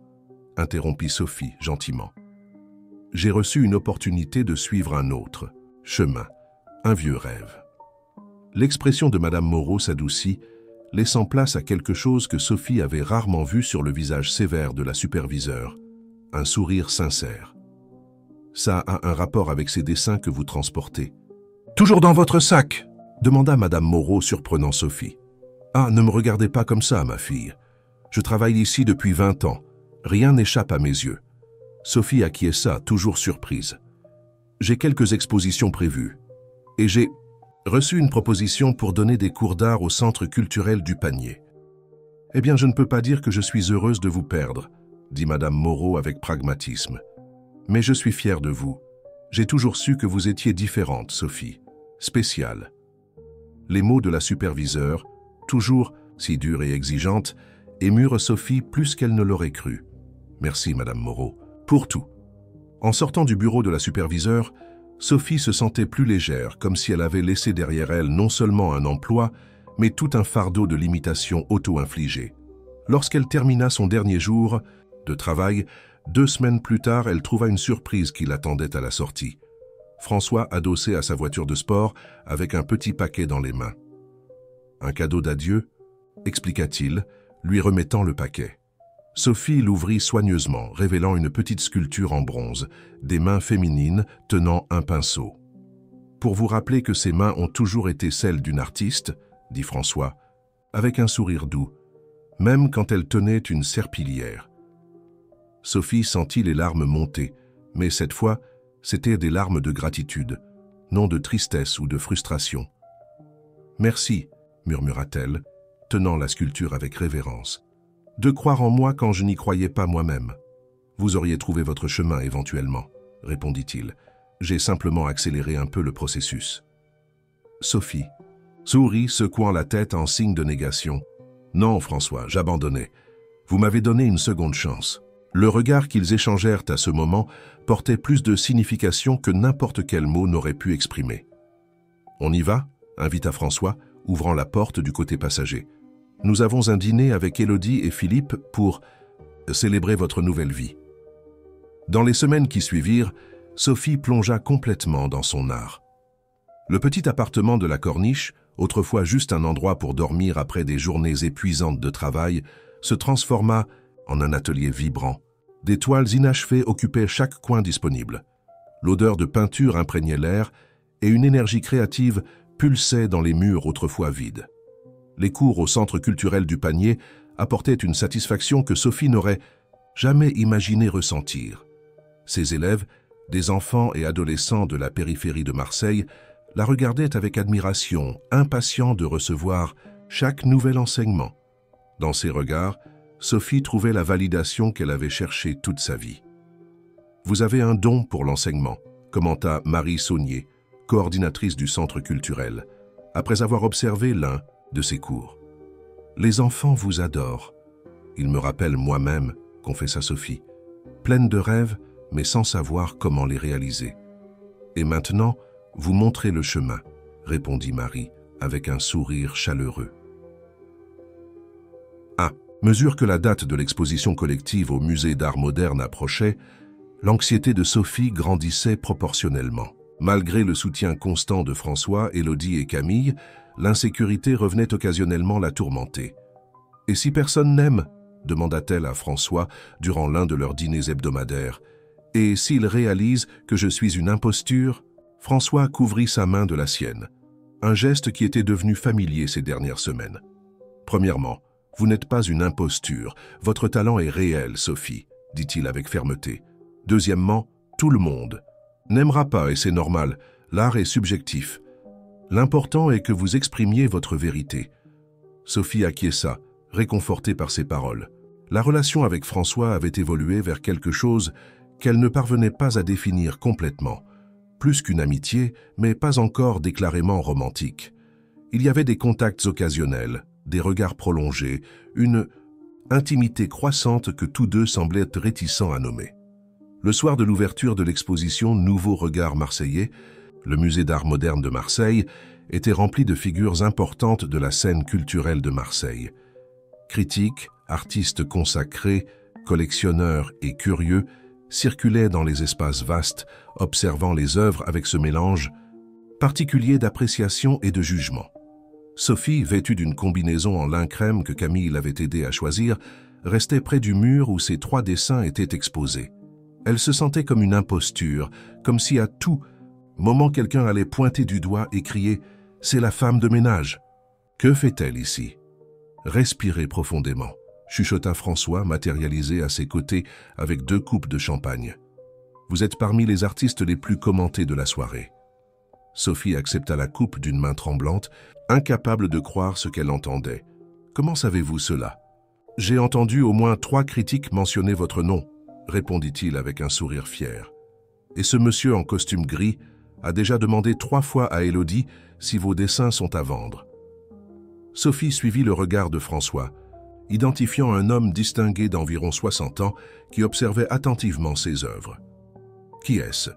A: interrompit Sophie gentiment. « J'ai reçu une opportunité de suivre un autre chemin, un vieux rêve. » L'expression de Madame Moreau s'adoucit, laissant place à quelque chose que Sophie avait rarement vu sur le visage sévère de la superviseure, un sourire sincère. « Ça a un rapport avec ces dessins que vous transportez. »« Toujours dans votre sac ?» demanda Madame Moreau, surprenant Sophie. « Ah, ne me regardez pas comme ça, ma fille. Je travaille ici depuis 20 ans. Rien n'échappe à mes yeux. » Sophie acquiesça, toujours surprise. « J'ai quelques expositions prévues. Et j'ai reçu une proposition pour donner des cours d'art au Centre culturel du Panier. »« Eh bien, je ne peux pas dire que je suis heureuse de vous perdre, » dit Madame Moreau avec pragmatisme. « Mais je suis fière de vous. J'ai toujours su que vous étiez différente, Sophie. Spéciale. » Les mots de la superviseure, toujours si dure et exigeante, émurent Sophie plus qu'elle ne l'aurait cru. « Merci, Madame Moreau, pour tout. » En sortant du bureau de la superviseure, Sophie se sentait plus légère, comme si elle avait laissé derrière elle non seulement un emploi, mais tout un fardeau de limitations auto-infligées. Lorsqu'elle termina son dernier jour de travail, 2 semaines plus tard, elle trouva une surprise qui l'attendait à la sortie. François adossé à sa voiture de sport avec un petit paquet dans les mains. « Un cadeau d'adieu » expliqua-t-il, lui remettant le paquet. Sophie l'ouvrit soigneusement, révélant une petite sculpture en bronze, des mains féminines tenant un pinceau. « Pour vous rappeler que ces mains ont toujours été celles d'une artiste, » dit François, avec un sourire doux, même quand elle tenait une serpillière. Sophie sentit les larmes monter, mais cette fois, c'étaient des larmes de gratitude, non de tristesse ou de frustration. « Merci, » murmura-t-elle, tenant la sculpture avec révérence. « De croire en moi quand je n'y croyais pas moi-même. Vous auriez trouvé votre chemin éventuellement, » répondit-il. « J'ai simplement accéléré un peu le processus. » Sophie sourit, secouant la tête en signe de négation. « Non, François, j'abandonnais. Vous m'avez donné une seconde chance. » Le regard qu'ils échangèrent à ce moment portait plus de signification que n'importe quel mot n'aurait pu exprimer. « On y va ?» invita François, ouvrant la porte du côté passager. « Nous avons un dîner avec Élodie et Philippe pour célébrer votre nouvelle vie. » Dans les semaines qui suivirent, Sophie plongea complètement dans son art. Le petit appartement de la Corniche, autrefois juste un endroit pour dormir après des journées épuisantes de travail, se transforma en un atelier vibrant. Des toiles inachevées occupaient chaque coin disponible. L'odeur de peinture imprégnait l'air et une énergie créative pulsait dans les murs autrefois vides. Les cours au centre culturel du Panier apportaient une satisfaction que Sophie n'aurait jamais imaginé ressentir. Ses élèves, des enfants et adolescents de la périphérie de Marseille, la regardaient avec admiration, impatients de recevoir chaque nouvel enseignement. Dans ses regards, Sophie trouvait la validation qu'elle avait cherchée toute sa vie. « Vous avez un don pour l'enseignement », commenta Marie Saunier, coordinatrice du centre culturel, après avoir observé l'un de ses cours. « Les enfants vous adorent. Ils me rappellent moi-même, confessa Sophie, pleine de rêves, mais sans savoir comment les réaliser. Et maintenant, vous montrez le chemin, répondit Marie, avec un sourire chaleureux. À mesure que la date de l'exposition collective au Musée d'Art Moderne approchait, l'anxiété de Sophie grandissait proportionnellement. Malgré le soutien constant de François, Élodie et Camille, l'insécurité revenait occasionnellement la tourmenter. « Et si personne n'aime ?» demanda-t-elle à François durant l'un de leurs dîners hebdomadaires. « Et s'il réalise que je suis une imposture ?» François couvrit sa main de la sienne, un geste qui était devenu familier ces dernières semaines. « Premièrement, vous n'êtes pas une imposture, votre talent est réel, Sophie, dit-il avec fermeté. Deuxièmement, tout le monde n'aimera pas et c'est normal, l'art est subjectif. L'important est que vous exprimiez votre vérité. » Sophie acquiesça, réconfortée par ces paroles. La relation avec François avait évolué vers quelque chose qu'elle ne parvenait pas à définir complètement. Plus qu'une amitié, mais pas encore déclarément romantique. Il y avait des contacts occasionnels, des regards prolongés, une intimité croissante que tous deux semblaient réticents à nommer. Le soir de l'ouverture de l'exposition Nouveaux regards marseillais, le musée d'art moderne de Marseille était rempli de figures importantes de la scène culturelle de Marseille. Critiques, artistes consacrés, collectionneurs et curieux circulaient dans les espaces vastes, observant les œuvres avec ce mélange particulier d'appréciation et de jugement. Sophie, vêtue d'une combinaison en lin crème que Camille l'avait aidée à choisir, restait près du mur où ses 3 dessins étaient exposés. Elle se sentait comme une imposture, comme si à tout moment quelqu'un allait pointer du doigt et crier « C'est la femme de ménage !» Que fait-elle ici? Respirez profondément, chuchota François, matérialisé à ses côtés avec 2 coupes de champagne. Vous êtes parmi les artistes les plus commentés de la soirée. Sophie accepta la coupe d'une main tremblante, incapable de croire ce qu'elle entendait. Comment savez-vous cela? J'ai entendu au moins 3 critiques mentionner votre nom, répondit-il avec un sourire fier. Et ce monsieur en costume gris a déjà demandé 3 fois à Élodie si vos dessins sont à vendre. Sophie suivit le regard de François, identifiant un homme distingué d'environ 60 ans qui observait attentivement ses œuvres. Qui est-ce?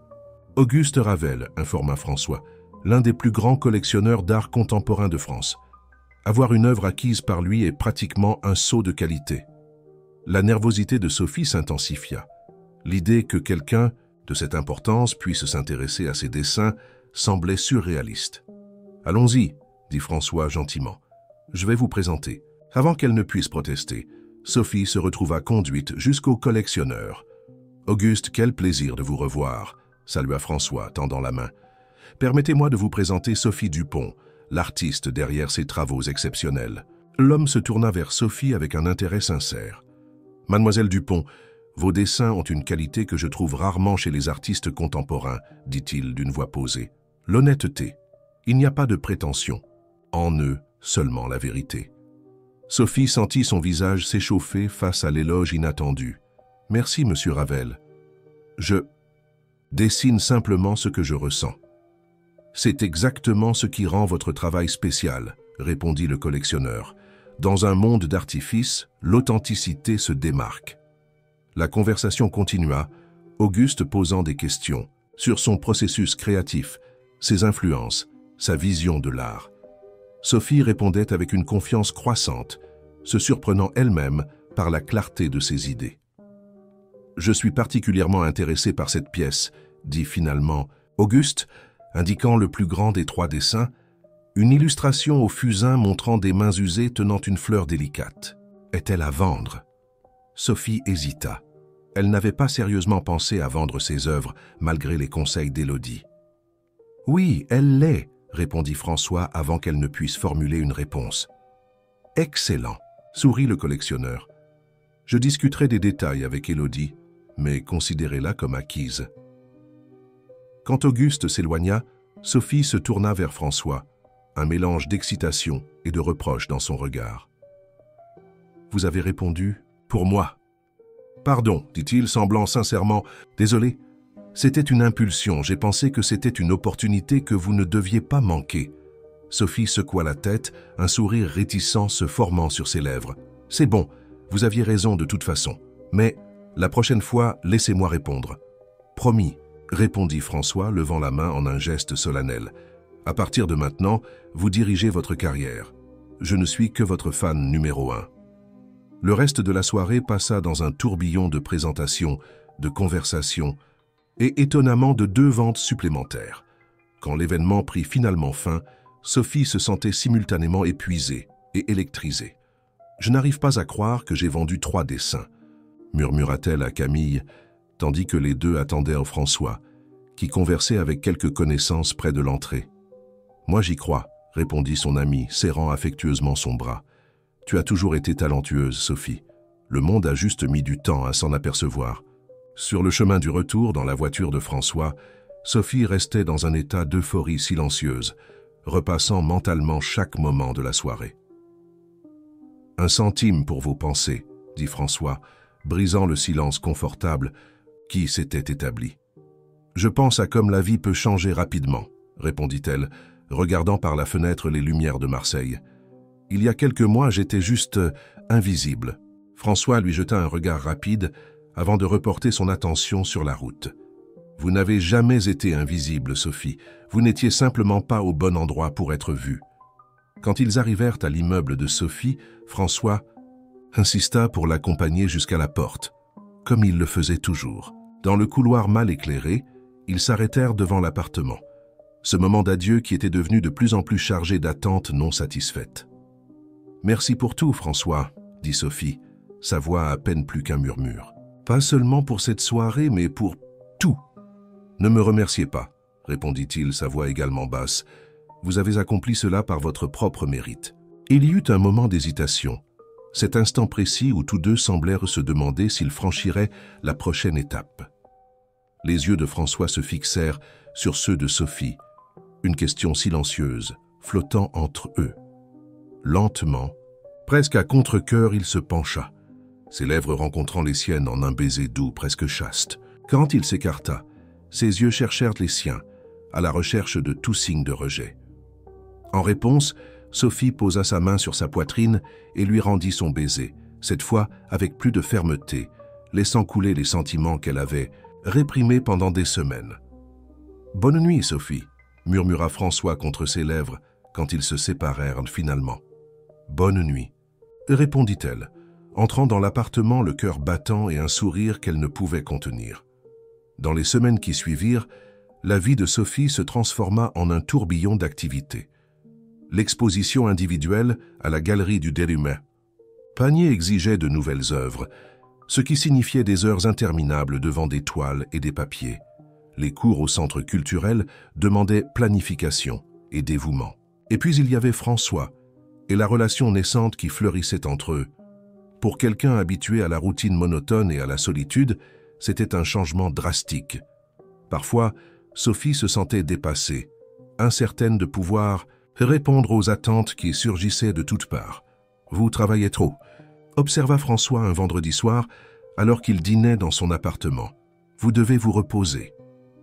A: Auguste Ravel, informa François, l'un des plus grands collectionneurs d'art contemporain de France. Avoir une œuvre acquise par lui est pratiquement un saut de qualité. La nervosité de Sophie s'intensifia. L'idée que quelqu'un de cette importance puisse s'intéresser à ses dessins semblait surréaliste. « Allons-y, » dit François gentiment. « Je vais vous présenter. » Avant qu'elle ne puisse protester, Sophie se retrouva conduite jusqu'au collectionneur. « Auguste, quel plaisir de vous revoir !» salua François, tendant la main. « Permettez-moi de vous présenter Sophie Dupont, l'artiste derrière ces travaux exceptionnels. » L'homme se tourna vers Sophie avec un intérêt sincère. « Mademoiselle Dupont, vos dessins ont une qualité que je trouve rarement chez les artistes contemporains, dit-il d'une voix posée. L'honnêteté. Il n'y a pas de prétention. En eux, seulement la vérité. » Sophie sentit son visage s'échauffer face à l'éloge inattendu. « Merci, monsieur Ravel. Je dessine simplement ce que je ressens. » « C'est exactement ce qui rend votre travail spécial, » répondit le collectionneur. « Dans un monde d'artifice, l'authenticité se démarque. » La conversation continua, Auguste posant des questions sur son processus créatif, ses influences, sa vision de l'art. Sophie répondait avec une confiance croissante, se surprenant elle-même par la clarté de ses idées. « Je suis particulièrement intéressé par cette pièce, » dit finalement Auguste, indiquant le plus grand des 3 dessins. Une illustration au fusain montrant des mains usées tenant une fleur délicate. Est-elle à vendre? Sophie hésita. Elle n'avait pas sérieusement pensé à vendre ses œuvres, malgré les conseils d'Élodie. « Oui, elle l'est », répondit François avant qu'elle ne puisse formuler une réponse. « Excellent », sourit le collectionneur. « Je discuterai des détails avec Élodie, mais considérez-la comme acquise. » Quand Auguste s'éloigna, Sophie se tourna vers François, un mélange d'excitation et de reproche dans son regard. « Vous avez répondu « pour moi ». « Pardon », dit-il, semblant sincèrement « désolé, c'était une impulsion, j'ai pensé que c'était une opportunité que vous ne deviez pas manquer. » Sophie secoua la tête, un sourire réticent se formant sur ses lèvres. « C'est bon, vous aviez raison de toute façon, mais la prochaine fois, laissez-moi répondre. »« Promis », répondit François, levant la main en un geste solennel. « À partir de maintenant, vous dirigez votre carrière. Je ne suis que votre fan numéro 1. » Le reste de la soirée passa dans un tourbillon de présentations, de conversations et étonnamment de 2 ventes supplémentaires. Quand l'événement prit finalement fin, Sophie se sentait simultanément épuisée et électrisée. « Je n'arrive pas à croire que j'ai vendu 3 dessins », murmura-t-elle à Camille, tandis que les deux attendaient en François, qui conversait avec quelques connaissances près de l'entrée. « Moi j'y crois », répondit son ami, serrant affectueusement son bras. « Tu as toujours été talentueuse, Sophie. Le monde a juste mis du temps à s'en apercevoir. » Sur le chemin du retour, dans la voiture de François, Sophie restait dans un état d'euphorie silencieuse, repassant mentalement chaque moment de la soirée. « 1 centime pour vos pensées, » dit François, brisant le silence confortable qui s'était établi. « Je pense à comme la vie peut changer rapidement, » répondit-elle, regardant par la fenêtre les lumières de Marseille. « Il y a quelques mois, j'étais juste invisible. » François lui jeta un regard rapide avant de reporter son attention sur la route. « Vous n'avez jamais été invisible, Sophie. Vous n'étiez simplement pas au bon endroit pour être vue. » Quand ils arrivèrent à l'immeuble de Sophie, François insista pour l'accompagner jusqu'à la porte, comme il le faisait toujours. Dans le couloir mal éclairé, ils s'arrêtèrent devant l'appartement. Ce moment d'adieu qui était devenu de plus en plus chargé d'attentes non satisfaites. « Merci pour tout, François, » dit Sophie, sa voix à peine plus qu'un murmure. « Pas seulement pour cette soirée, mais pour tout. »« Ne me remerciez pas, » répondit-il, sa voix également basse. « Vous avez accompli cela par votre propre mérite. » Il y eut un moment d'hésitation, cet instant précis où tous deux semblèrent se demander s'ils franchiraient la prochaine étape. Les yeux de François se fixèrent sur ceux de Sophie, une question silencieuse, flottant entre eux. Lentement, presque à contre-cœur, il se pencha, ses lèvres rencontrant les siennes en un baiser doux, presque chaste. Quand il s'écarta, ses yeux cherchèrent les siens, à la recherche de tout signe de rejet. En réponse, Sophie posa sa main sur sa poitrine et lui rendit son baiser, cette fois avec plus de fermeté, laissant couler les sentiments qu'elle avait réprimés pendant des semaines. « Bonne nuit, Sophie », murmura François contre ses lèvres quand ils se séparèrent finalement. « Bonne nuit », répondit-elle, entrant dans l'appartement le cœur battant et un sourire qu'elle ne pouvait contenir. Dans les semaines qui suivirent, la vie de Sophie se transforma en un tourbillon d'activités. L'exposition individuelle à la galerie du Dérumet. Panier exigeait de nouvelles œuvres, ce qui signifiait des heures interminables devant des toiles et des papiers. Les cours au centre culturel demandaient planification et dévouement. Et puis il y avait François et la relation naissante qui fleurissait entre eux. Pour quelqu'un habitué à la routine monotone et à la solitude, c'était un changement drastique. Parfois, Sophie se sentait dépassée, incertaine de pouvoir répondre aux attentes qui surgissaient de toutes parts. « Vous travaillez trop », observa François un vendredi soir alors qu'il dînait dans son appartement. « Vous devez vous reposer. »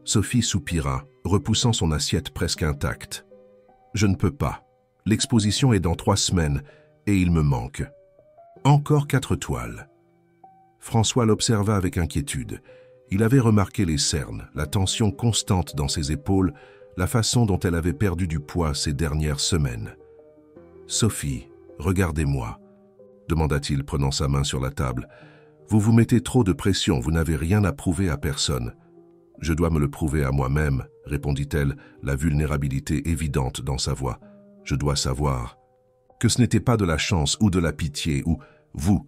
A: Sophie soupira, repoussant son assiette presque intacte. « Je ne peux pas. L'exposition est dans 3 semaines et il me manque. » Encore 4 toiles. François l'observa avec inquiétude. Il avait remarqué les cernes, la tension constante dans ses épaules, la façon dont elle avait perdu du poids ces dernières semaines. « Sophie, regardez-moi » demanda-t-il, prenant sa main sur la table. « Vous vous mettez trop de pression, vous n'avez rien à prouver à personne. »« Je dois me le prouver à moi-même, » répondit-elle, la vulnérabilité évidente dans sa voix. « Je dois savoir que ce n'était pas de la chance ou de la pitié ou vous,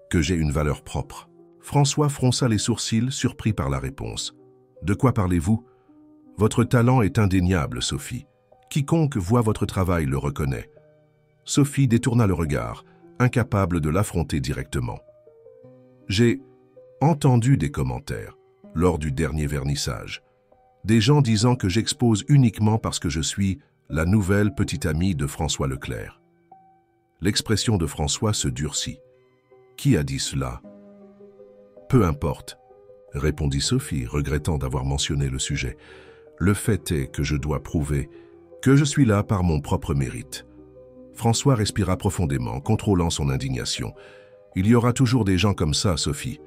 A: que j'ai une valeur propre. François fronça les sourcils, surpris par la réponse. De quoi parlez-vous? Votre talent est indéniable, Sophie. Quiconque voit votre travail le reconnaît. Sophie détourna le regard, incapable de l'affronter directement. J'ai entendu des commentaires lors du dernier vernissage. Des gens disant que j'expose uniquement parce que je suis la nouvelle petite amie de François Leclerc. L'expression de François se durcit. Qui a dit cela? Peu importe, répondit Sophie, regrettant d'avoir mentionné le sujet. Le fait est que je dois prouver que je suis là par mon propre mérite. François respira profondément, contrôlant son indignation. Il y aura toujours des gens comme ça, Sophie.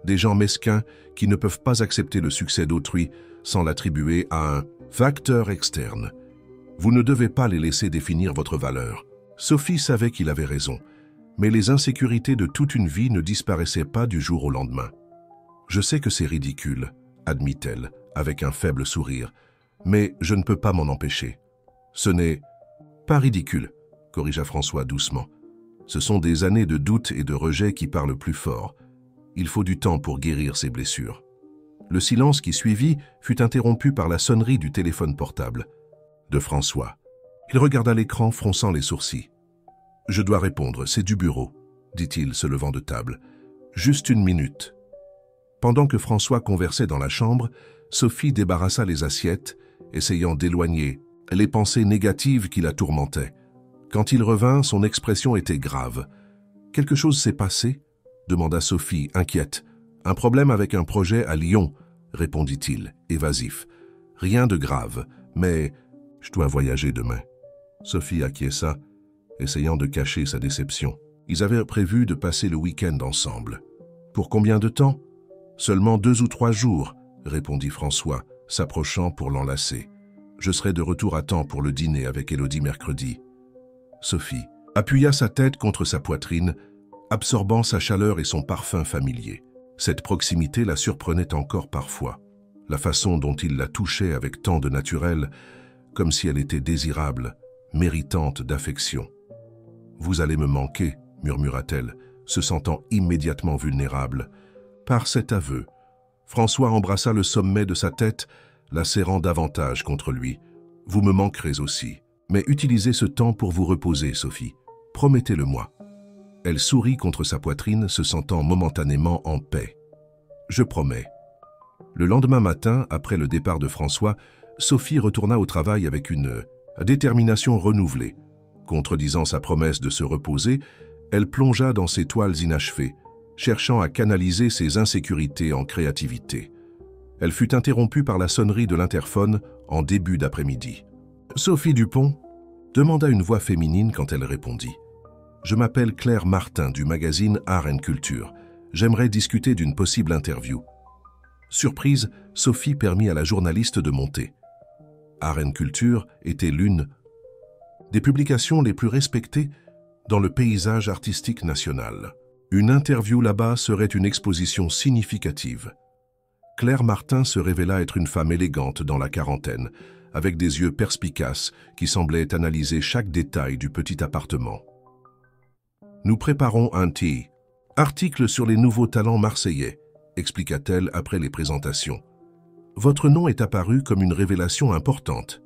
A: Des gens mesquins qui ne peuvent pas accepter le succès d'autrui sans l'attribuer à un facteur externe. Vous ne devez pas les laisser définir votre valeur. Sophie savait qu'il avait raison, mais les insécurités de toute une vie ne disparaissaient pas du jour au lendemain. Je sais que c'est ridicule, admit-elle, avec un faible sourire, mais je ne peux pas m'en empêcher. Ce n'est pas ridicule, corrigea François doucement. Ce sont des années de doute et de rejet qui parlent plus fort. Il faut du temps pour guérir ces blessures. Le silence qui suivit fut interrompu par la sonnerie du téléphone portable de François. Il regarda l'écran, fronçant les sourcils. « Je dois répondre, c'est du bureau, » dit-il, se levant de table. « Juste une minute. » Pendant que François conversait dans la chambre, Sophie débarrassa les assiettes, essayant d'éloigner les pensées négatives qui la tourmentaient. Quand il revint, son expression était grave. « Quelque chose s'est passé ?» demanda Sophie, inquiète. « Un problème avec un projet à Lyon, » répondit-il, évasif. « Rien de grave, mais je dois voyager demain. » Sophie acquiesça, essayant de cacher sa déception. Ils avaient prévu de passer le week-end ensemble. « Pour combien de temps ? » « Seulement 2 ou 3 jours, » répondit François, s'approchant pour l'enlacer. « Je serai de retour à temps pour le dîner avec Élodie mercredi. » Sophie appuya sa tête contre sa poitrine, absorbant sa chaleur et son parfum familier. Cette proximité la surprenait encore parfois. La façon dont il la touchait avec tant de naturel, comme si elle était désirable, méritante d'affection. « Vous allez me manquer, » murmura-t-elle, se sentant immédiatement vulnérable. Par cet aveu, François embrassa le sommet de sa tête, la serrant davantage contre lui. « Vous me manquerez aussi, mais utilisez ce temps pour vous reposer, Sophie. Promettez-le-moi. » Elle sourit contre sa poitrine, se sentant momentanément en paix. « Je promets. » Le lendemain matin, après le départ de François, Sophie retourna au travail avec une détermination renouvelée. Contredisant sa promesse de se reposer, elle plongea dans ses toiles inachevées, cherchant à canaliser ses insécurités en créativité. Elle fut interrompue par la sonnerie de l'interphone en début d'après-midi. « Sophie Dupont ?» demanda une voix féminine quand elle répondit. « Je m'appelle Claire Martin du magazine Art & Culture. J'aimerais discuter d'une possible interview. » Surprise, Sophie permit à la journaliste de monter. Art & Culture était l'une des publications les plus respectées dans le paysage artistique national. Une interview là-bas serait une exposition significative. Claire Martin se révéla être une femme élégante dans la quarantaine, avec des yeux perspicaces qui semblaient analyser chaque détail du petit appartement. « Nous préparons un article sur les nouveaux talents marseillais, » expliqua-t-elle après les présentations. « Votre nom est apparu comme une révélation importante. »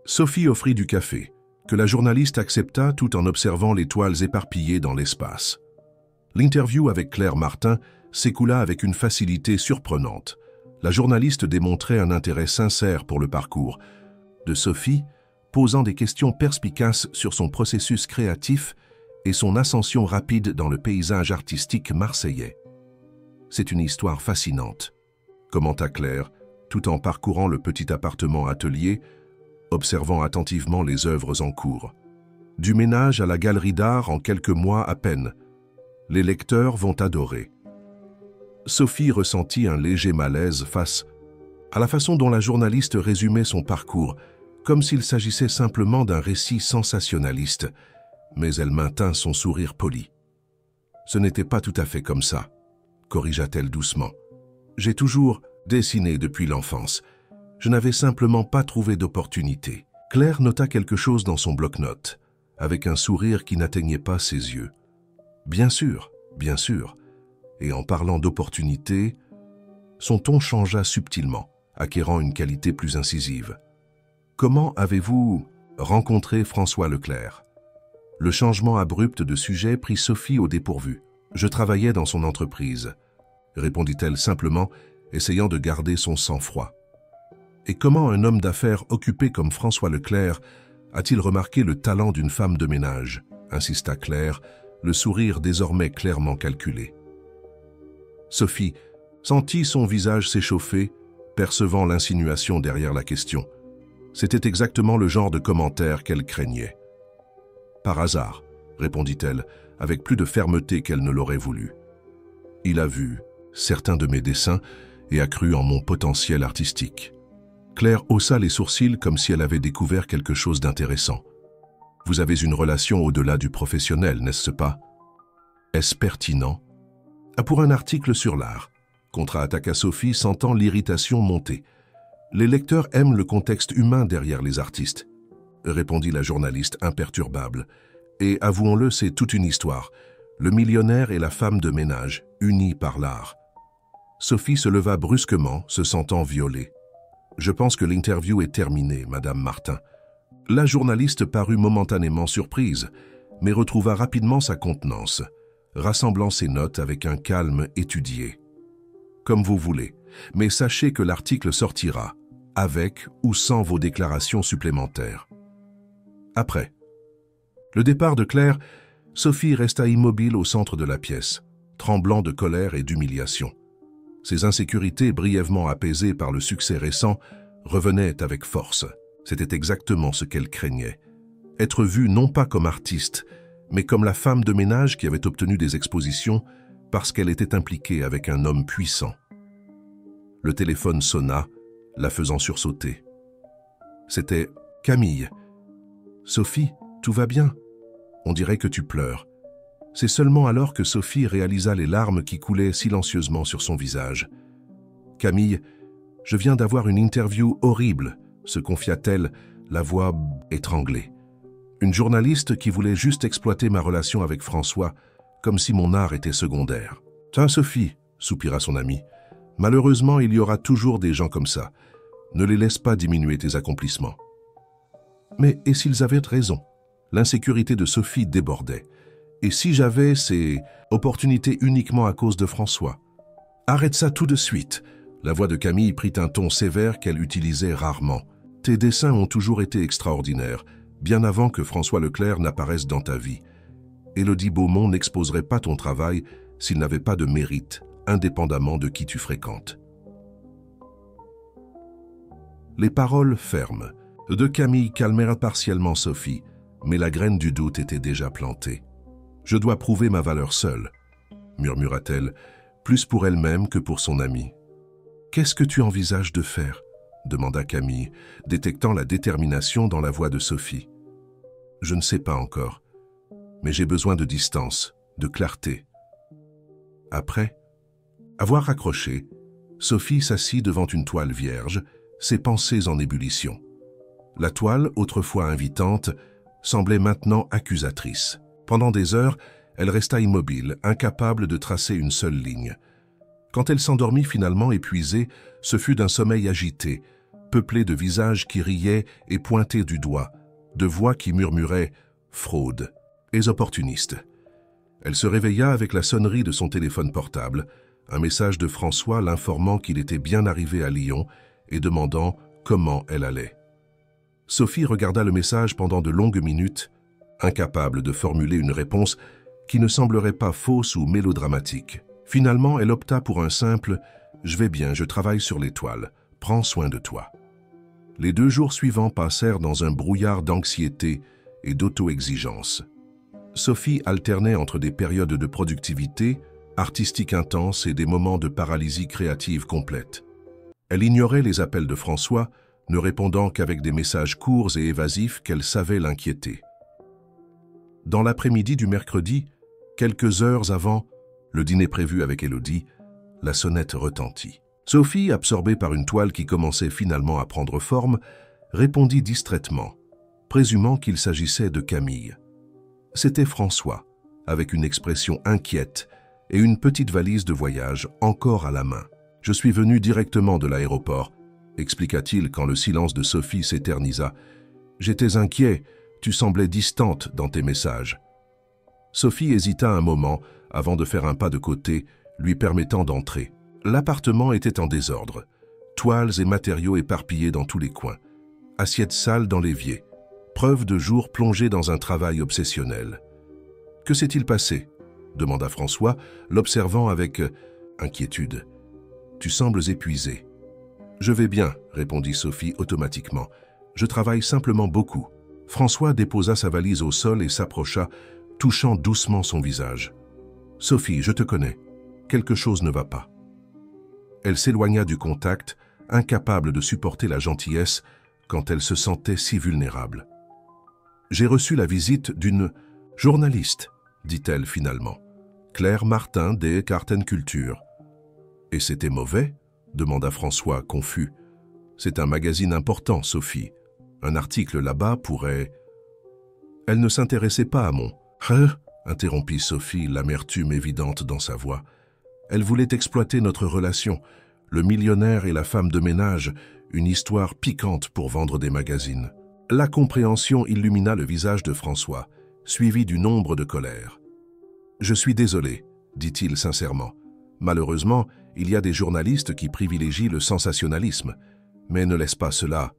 A: Sophie offrit du café, que la journaliste accepta tout en observant les toiles éparpillées dans l'espace. L'interview avec Claire Martin s'écoula avec une facilité surprenante. La journaliste démontrait un intérêt sincère pour le parcours de Sophie, posant des questions perspicaces sur son processus créatif et son ascension rapide dans le paysage artistique marseillais. « C'est une histoire fascinante », commenta Claire, tout en parcourant le petit appartement atelier, observant attentivement les œuvres en cours. Du ménage à la galerie d'art en quelques mois à peine. Les lecteurs vont adorer. Sophie ressentit un léger malaise face à la façon dont la journaliste résumait son parcours, comme s'il s'agissait simplement d'un récit sensationnaliste, mais elle maintint son sourire poli. « Ce n'était pas tout à fait comme ça, » corrigea-t-elle doucement. « J'ai toujours dessiné depuis l'enfance. Je n'avais simplement pas trouvé d'opportunité. » Claire nota quelque chose dans son bloc-notes, avec un sourire qui n'atteignait pas ses yeux. Bien sûr, et en parlant d'opportunité, son ton changea subtilement, acquérant une qualité plus incisive. Comment avez-vous rencontré François Leclerc? Le changement abrupt de sujet prit Sophie au dépourvu. Je travaillais dans son entreprise, répondit-elle simplement, essayant de garder son sang-froid. Et comment un homme d'affaires occupé comme François Leclerc a-t-il remarqué le talent d'une femme de ménage? Insista Claire, le sourire désormais clairement calculé. Sophie sentit son visage s'échauffer, percevant l'insinuation derrière la question. C'était exactement le genre de commentaire qu'elle craignait. « Par hasard », répondit-elle, avec plus de fermeté qu'elle ne l'aurait voulu. « Il a vu certains de mes dessins et a cru en mon potentiel artistique. » Claire haussa les sourcils comme si elle avait découvert quelque chose d'intéressant. « Vous avez une relation au-delà du professionnel, n'est-ce pas? Est-ce pertinent? » « Pour un article sur l'art », contre-attaqua Sophie, sentant l'irritation monter. « Les lecteurs aiment le contexte humain derrière les artistes, » répondit la journaliste imperturbable. « Et avouons-le, c'est toute une histoire. Le millionnaire et la femme de ménage, unis par l'art. » Sophie se leva brusquement, se sentant violée. « Je pense que l'interview est terminée, Madame Martin. » La journaliste parut momentanément surprise, mais retrouva rapidement sa contenance, rassemblant ses notes avec un calme étudié. « Comme vous voulez, mais sachez que l'article sortira, avec ou sans vos déclarations supplémentaires. » Après le départ de Claire, Sophie resta immobile au centre de la pièce, tremblant de colère et d'humiliation. Ses insécurités, brièvement apaisées par le succès récent, revenaient avec force. C'était exactement ce qu'elle craignait. Être vue non pas comme artiste, mais comme la femme de ménage qui avait obtenu des expositions parce qu'elle était impliquée avec un homme puissant. Le téléphone sonna, la faisant sursauter. C'était Camille. « Sophie, tout va bien. On dirait que tu pleures. » C'est seulement alors que Sophie réalisa les larmes qui coulaient silencieusement sur son visage. « Camille, je viens d'avoir une interview horrible, » se confia-t-elle, la voix étranglée. Une journaliste qui voulait juste exploiter ma relation avec François, comme si mon art était secondaire. « Tiens, Sophie, » soupira son amie. « Malheureusement, il y aura toujours des gens comme ça. Ne les laisse pas diminuer tes accomplissements. » Mais et s'ils avaient raison? L'insécurité de Sophie débordait. Et si j'avais ces opportunités uniquement à cause de François? Arrête ça tout de suite. La voix de Camille prit un ton sévère qu'elle utilisait rarement. Tes dessins ont toujours été extraordinaires, bien avant que François Leclerc n'apparaisse dans ta vie. Élodie Beaumont n'exposerait pas ton travail s'il n'avait pas de mérite, indépendamment de qui tu fréquentes. Les paroles fermes de Camille calmèrent partiellement Sophie, mais la graine du doute était déjà plantée. « Je dois prouver ma valeur seule, » murmura-t-elle, plus pour elle-même que pour son amie. « Qu'est-ce que tu envisages de faire ?» demanda Camille, détectant la détermination dans la voix de Sophie. « Je ne sais pas encore, mais j'ai besoin de distance, de clarté. » Après avoir raccroché, Sophie s'assit devant une toile vierge, ses pensées en ébullition. La toile, autrefois invitante, semblait maintenant accusatrice. Pendant des heures, elle resta immobile, incapable de tracer une seule ligne. Quand elle s'endormit finalement épuisée, ce fut d'un sommeil agité, peuplé de visages qui riaient et pointaient du doigt, de voix qui murmuraient « fraude » et « opportuniste ». Elle se réveilla avec la sonnerie de son téléphone portable, un message de François l'informant qu'il était bien arrivé à Lyon et demandant comment elle allait. Sophie regarda le message pendant de longues minutes, incapable de formuler une réponse qui ne semblerait pas fausse ou mélodramatique. Finalement, elle opta pour un simple « Je vais bien, je travaille sur l'étoile, prends soin de toi ». Les 2 jours suivants passèrent dans un brouillard d'anxiété et d'auto-exigence. Sophie alternait entre des périodes de productivité, artistique intense et des moments de paralysie créative complète. Elle ignorait les appels de François, ne répondant qu'avec des messages courts et évasifs qu'elle savait l'inquiéter. Dans l'après-midi du mercredi, quelques heures avant le dîner prévu avec Élodie, la sonnette retentit. Sophie, absorbée par une toile qui commençait finalement à prendre forme, répondit distraitement, présumant qu'il s'agissait de Camille. C'était François, avec une expression inquiète et une petite valise de voyage encore à la main. « Je suis venu directement de l'aéroport », expliqua-t-il quand le silence de Sophie s'éternisa. « J'étais inquiet, tu semblais distante dans tes messages. » Sophie hésita un moment avant de faire un pas de côté, lui permettant d'entrer. L'appartement était en désordre. Toiles et matériaux éparpillés dans tous les coins. Assiettes sales dans l'évier. Preuve de jours plongés dans un travail obsessionnel. « Que s'est-il passé ?» demanda François, l'observant avec inquiétude. « Tu sembles épuisé. »« Je vais bien, » répondit Sophie automatiquement. « Je travaille simplement beaucoup. » François déposa sa valise au sol et s'approcha, touchant doucement son visage. « Sophie, je te connais. Quelque chose ne va pas. » Elle s'éloigna du contact, incapable de supporter la gentillesse quand elle se sentait si vulnérable. « J'ai reçu la visite d'une journaliste, » dit-elle finalement. « Claire Martin des Cartenculture. »« Et c'était mauvais ?» demanda François, confus. « C'est un magazine important, Sophie. Un article là-bas pourrait... » Elle ne s'intéressait pas à mon... « interrompit Sophie, l'amertume évidente dans sa voix. Elle voulait exploiter notre relation, le millionnaire et la femme de ménage, une histoire piquante pour vendre des magazines. La compréhension illumina le visage de François, suivi d'une ombre de colère. « Je suis désolé, » dit-il sincèrement. « Malheureusement, il y a des journalistes qui privilégient le sensationnalisme, mais ne laisse pas cela. »«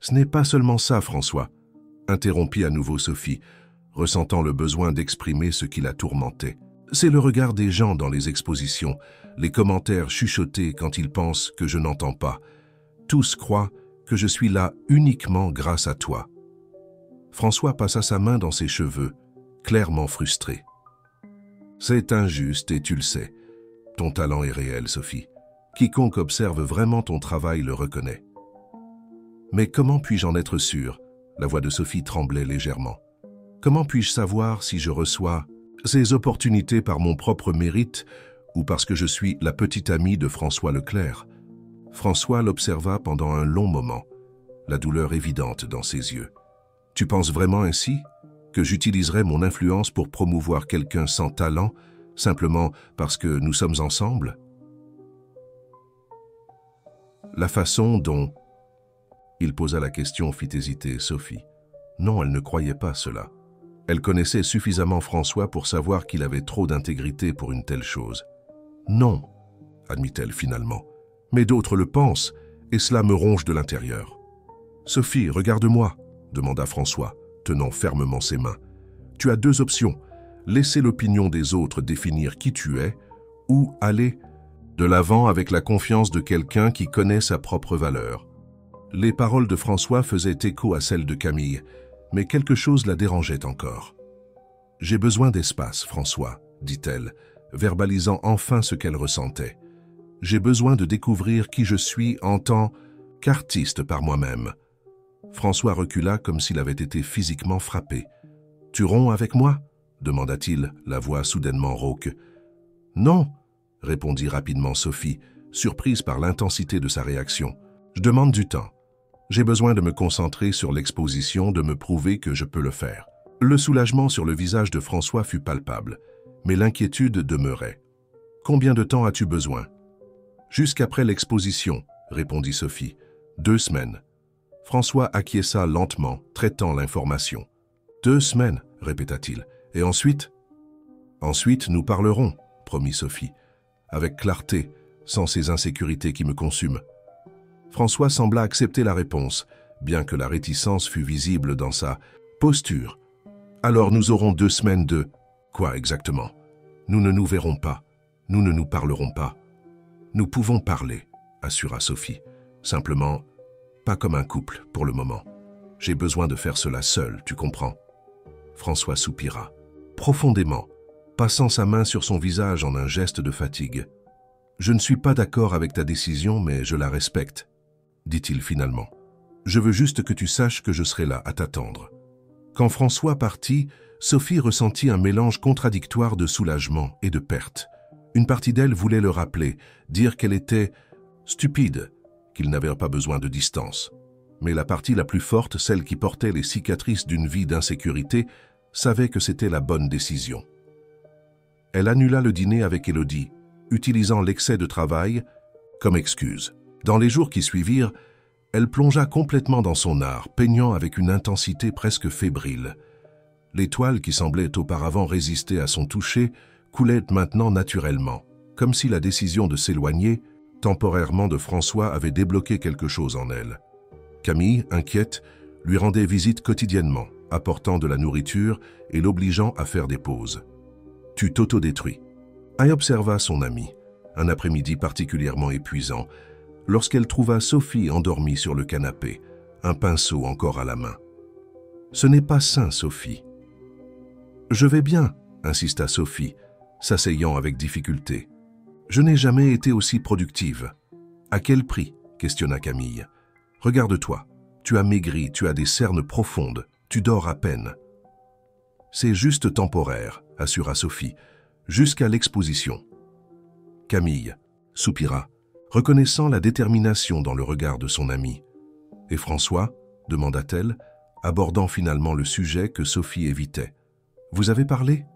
A: Ce n'est pas seulement ça, François, » interrompit à nouveau Sophie, ressentant le besoin d'exprimer ce qui la tourmentait. « C'est le regard des gens dans les expositions, les commentaires chuchotés quand ils pensent que je n'entends pas. Tous croient que je suis là uniquement grâce à toi. » François passa sa main dans ses cheveux, clairement frustré. « C'est injuste et tu le sais. Ton talent est réel, Sophie. Quiconque observe vraiment ton travail le reconnaît. »« Mais comment puis-je en être sûr ?» La voix de Sophie tremblait légèrement. « Comment puis-je savoir si je reçois ces opportunités par mon propre mérite ou parce que je suis la petite amie de François Leclerc ?» François l'observa pendant un long moment, la douleur évidente dans ses yeux. « Tu penses vraiment ainsi que j'utiliserais mon influence pour promouvoir quelqu'un sans talent, simplement parce que nous sommes ensemble ?» La façon dont... Il posa la question fit hésiter Sophie. Non, elle ne croyait pas cela. Elle connaissait suffisamment François pour savoir qu'il avait trop d'intégrité pour une telle chose. « Non, » admit-elle finalement. « Mais d'autres le pensent, et cela me ronge de l'intérieur. »« Sophie, regarde-moi, » demanda François, tenant fermement ses mains. « Tu as deux options, laisser l'opinion des autres définir qui tu es, ou aller de l'avant avec la confiance de quelqu'un qui connaît sa propre valeur. » Les paroles de François faisaient écho à celles de Camille, mais quelque chose la dérangeait encore. « J'ai besoin d'espace, François, » dit-elle, verbalisant enfin ce qu'elle ressentait. « J'ai besoin de découvrir qui je suis en tant qu'artiste par moi-même. » François recula comme s'il avait été physiquement frappé. « Tu romps avec moi ?» demanda-t-il, la voix soudainement rauque. « Non !» répondit rapidement Sophie, surprise par l'intensité de sa réaction. « Je demande du temps. J'ai besoin de me concentrer sur l'exposition, de me prouver que je peux le faire. » Le soulagement sur le visage de François fut palpable, mais l'inquiétude demeurait. « Combien de temps as-tu besoin ?»« Jusqu'après l'exposition, » répondit Sophie. « 2 semaines. » François acquiesça lentement, traitant l'information. « 2 semaines, » répéta-t-il. « Et ensuite ?»« Ensuite, nous parlerons, » promit Sophie, avec clarté, sans ces insécurités qui me consument. François sembla accepter la réponse, bien que la réticence fût visible dans sa posture. « Alors nous aurons 2 semaines de... » « Quoi exactement ? Nous ne nous verrons pas. Nous ne nous parlerons pas. »« Nous pouvons parler, » assura Sophie. « Simplement, pas comme un couple pour le moment. J'ai besoin de faire cela seul, tu comprends ?» François soupira, profondément, passant sa main sur son visage en un geste de fatigue. « Je ne suis pas d'accord avec ta décision, mais je la respecte, » dit-il finalement. « Je veux juste que tu saches que je serai là à t'attendre. » Quand François partit, Sophie ressentit un mélange contradictoire de soulagement et de perte. Une partie d'elle voulait le rappeler, dire qu'elle était stupide, qu'il n'avait pas besoin de distance. Mais la partie la plus forte, celle qui portait les cicatrices d'une vie d'insécurité, savait que c'était la bonne décision. Elle annula le dîner avec Élodie, utilisant l'excès de travail comme excuse. Dans les jours qui suivirent, elle plongea complètement dans son art, peignant avec une intensité presque fébrile. Les toiles qui semblaient auparavant résister à son toucher coulaient maintenant naturellement, comme si la décision de s'éloigner temporairement de François avait débloqué quelque chose en elle. Camille, inquiète, lui rendait visite quotidiennement, apportant de la nourriture et l'obligeant à faire des pauses. « Tu t'autodétruis ». Elle observa son amie, un après-midi particulièrement épuisant, lorsqu'elle trouva Sophie endormie sur le canapé, un pinceau encore à la main. « Ce n'est pas sain, Sophie. »« Je vais bien », insista Sophie, s'asseyant avec difficulté. « Je n'ai jamais été aussi productive. »« À quel prix ?» questionna Camille. « Regarde-toi, tu as maigri, tu as des cernes profondes, tu dors à peine. »« C'est juste temporaire, » assura Sophie, « jusqu'à l'exposition. » Camille soupira, reconnaissant la détermination dans le regard de son ami. « Et François ?» demanda-t-elle, abordant finalement le sujet que Sophie évitait. « Vous avez parlé ?»«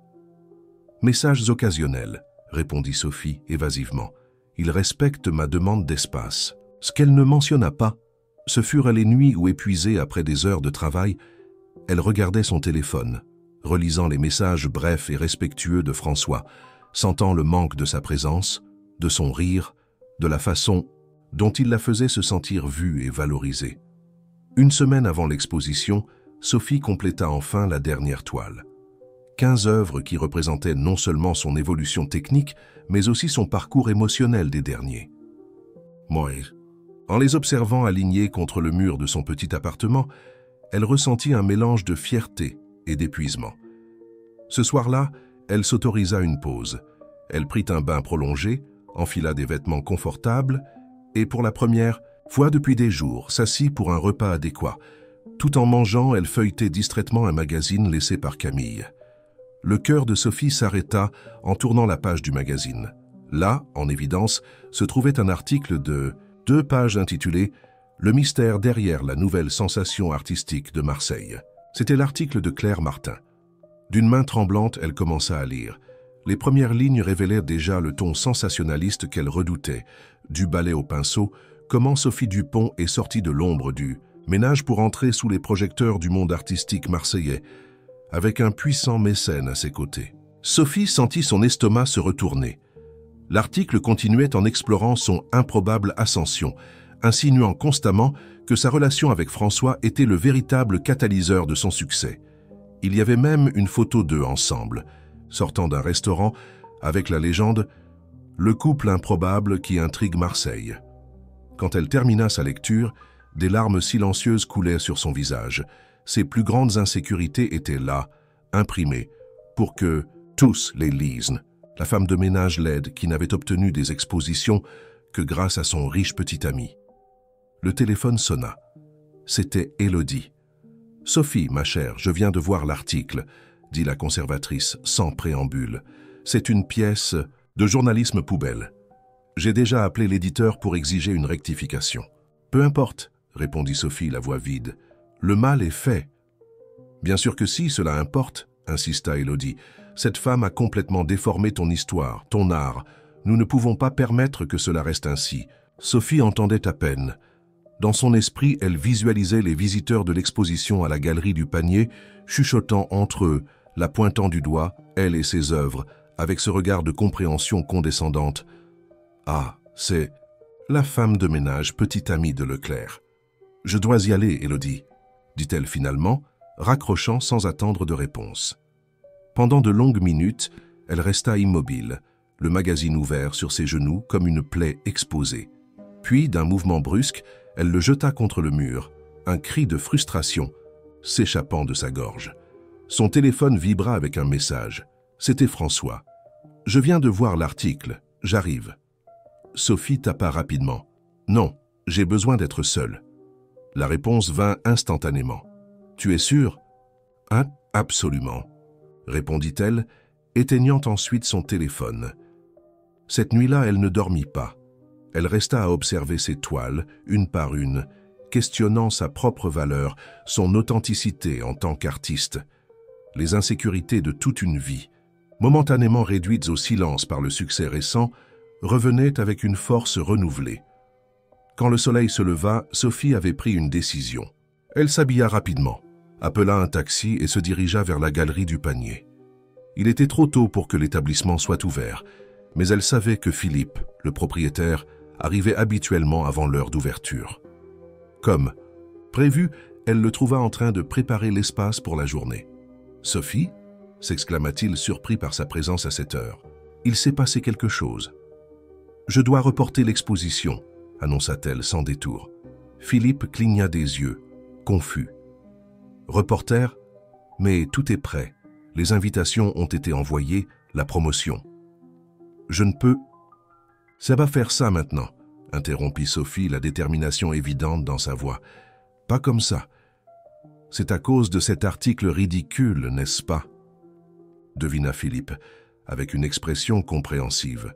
A: Messages occasionnels, » répondit Sophie évasivement. « Il respecte ma demande d'espace. » Ce qu'elle ne mentionna pas, ce furent les nuits où, épuisée après des heures de travail, elle regardait son téléphone, relisant les messages brefs et respectueux de François, sentant le manque de sa présence, de son rire, de la façon dont il la faisait se sentir vue et valorisée. Une semaine avant l'exposition, Sophie compléta enfin la dernière toile. 15 œuvres qui représentaient non seulement son évolution technique, mais aussi son parcours émotionnel des derniers. Moi, en les observant alignés contre le mur de son petit appartement, elle ressentit un mélange de fierté et d'épuisement. Ce soir-là, elle s'autorisa une pause. Elle prit un bain prolongé, enfila des vêtements confortables et, pour la première fois depuis des jours, s'assit pour un repas adéquat. Tout en mangeant, elle feuilletait distraitement un magazine laissé par Camille. Le cœur de Sophie s'arrêta en tournant la page du magazine. Là, en évidence, se trouvait un article de 2 pages intitulé « Le mystère derrière la nouvelle sensation artistique de Marseille ». C'était l'article de Claire Martin. D'une main tremblante, elle commença à lire. Les premières lignes révélaient déjà le ton sensationnaliste qu'elle redoutait. Du balai au pinceau, comment Sophie Dupont est sortie de l'ombre du ménage pour entrer sous les projecteurs du monde artistique marseillais, avec un puissant mécène à ses côtés. Sophie sentit son estomac se retourner. L'article continuait en explorant son improbable ascension, insinuant constamment que sa relation avec François était le véritable catalyseur de son succès. Il y avait même une photo d'eux ensemble, sortant d'un restaurant avec la légende « Le couple improbable qui intrigue Marseille ». Quand elle termina sa lecture, des larmes silencieuses coulaient sur son visage. Ses plus grandes insécurités étaient là, imprimées, pour que tous les lisent. La femme de ménage laide qui n'avait obtenu des expositions que grâce à son riche petit ami. Le téléphone sonna. C'était Élodie. « Sophie, ma chère, je viens de voir l'article », dit la conservatrice sans préambule. « C'est une pièce de journalisme poubelle. J'ai déjà appelé l'éditeur pour exiger une rectification. »« Peu importe, » répondit Sophie, la voix vide. « Le mal est fait. »« Bien sûr que si, cela importe, » insista Élodie. « Cette femme a complètement déformé ton histoire, ton art. Nous ne pouvons pas permettre que cela reste ainsi. » Sophie entendait à peine. Dans son esprit, elle visualisait les visiteurs de l'exposition à la galerie du Panier, chuchotant entre eux, la pointant du doigt, elle et ses œuvres, avec ce regard de compréhension condescendante. « Ah, c'est la femme de ménage, petite amie de Leclerc. »« Je dois y aller, Élodie, » dit-elle finalement, raccrochant sans attendre de réponse. Pendant de longues minutes, elle resta immobile, le magazine ouvert sur ses genoux comme une plaie exposée. Puis, d'un mouvement brusque, elle le jeta contre le mur, un cri de frustration s'échappant de sa gorge. Son téléphone vibra avec un message. C'était François. « Je viens de voir l'article, j'arrive. » Sophie tapa rapidement. « Non, j'ai besoin d'être seule. » La réponse vint instantanément. « Tu es sûre ?»« Hein, absolument, » répondit-elle, éteignant ensuite son téléphone. Cette nuit-là, elle ne dormit pas. Elle resta à observer ses toiles, une par une, questionnant sa propre valeur, son authenticité en tant qu'artiste. Les insécurités de toute une vie, momentanément réduites au silence par le succès récent, revenaient avec une force renouvelée. Quand le soleil se leva, Sophie avait pris une décision. Elle s'habilla rapidement, appela un taxi et se dirigea vers la galerie du Panier. Il était trop tôt pour que l'établissement soit ouvert, mais elle savait que Philippe, le propriétaire, arrivait habituellement avant l'heure d'ouverture. Comme prévu, elle le trouva en train de préparer l'espace pour la journée. « Sophie » s'exclama-t-il surpris par sa présence à cette heure. « Il s'est passé quelque chose. »« Je dois reporter l'exposition » annonça-t-elle sans détour. Philippe cligna des yeux, confus. « Reporter ? Mais tout est prêt. Les invitations ont été envoyées, la promotion. »« Je ne peux... » »« Ça va faire ça maintenant, » interrompit Sophie, la détermination évidente dans sa voix. « Pas comme ça. C'est à cause de cet article ridicule, n'est-ce pas ?» devina Philippe, avec une expression compréhensive.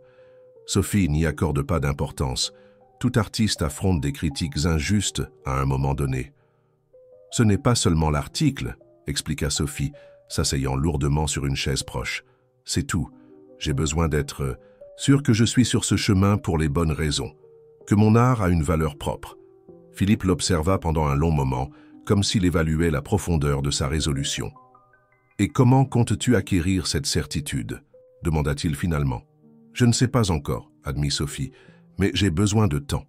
A: Sophie n'y accorde pas d'importance. Tout artiste affronte des critiques injustes à un moment donné. « Ce n'est pas seulement l'article, » expliqua Sophie, s'asseyant lourdement sur une chaise proche. « C'est tout. J'ai besoin d'être sûr que je suis sur ce chemin pour les bonnes raisons, que mon art a une valeur propre. » Philippe l'observa pendant un long moment, comme s'il évaluait la profondeur de sa résolution. « Et comment comptes-tu acquérir cette certitude ?» demanda-t-il finalement. « Je ne sais pas encore, » admit Sophie, « mais j'ai besoin de temps. »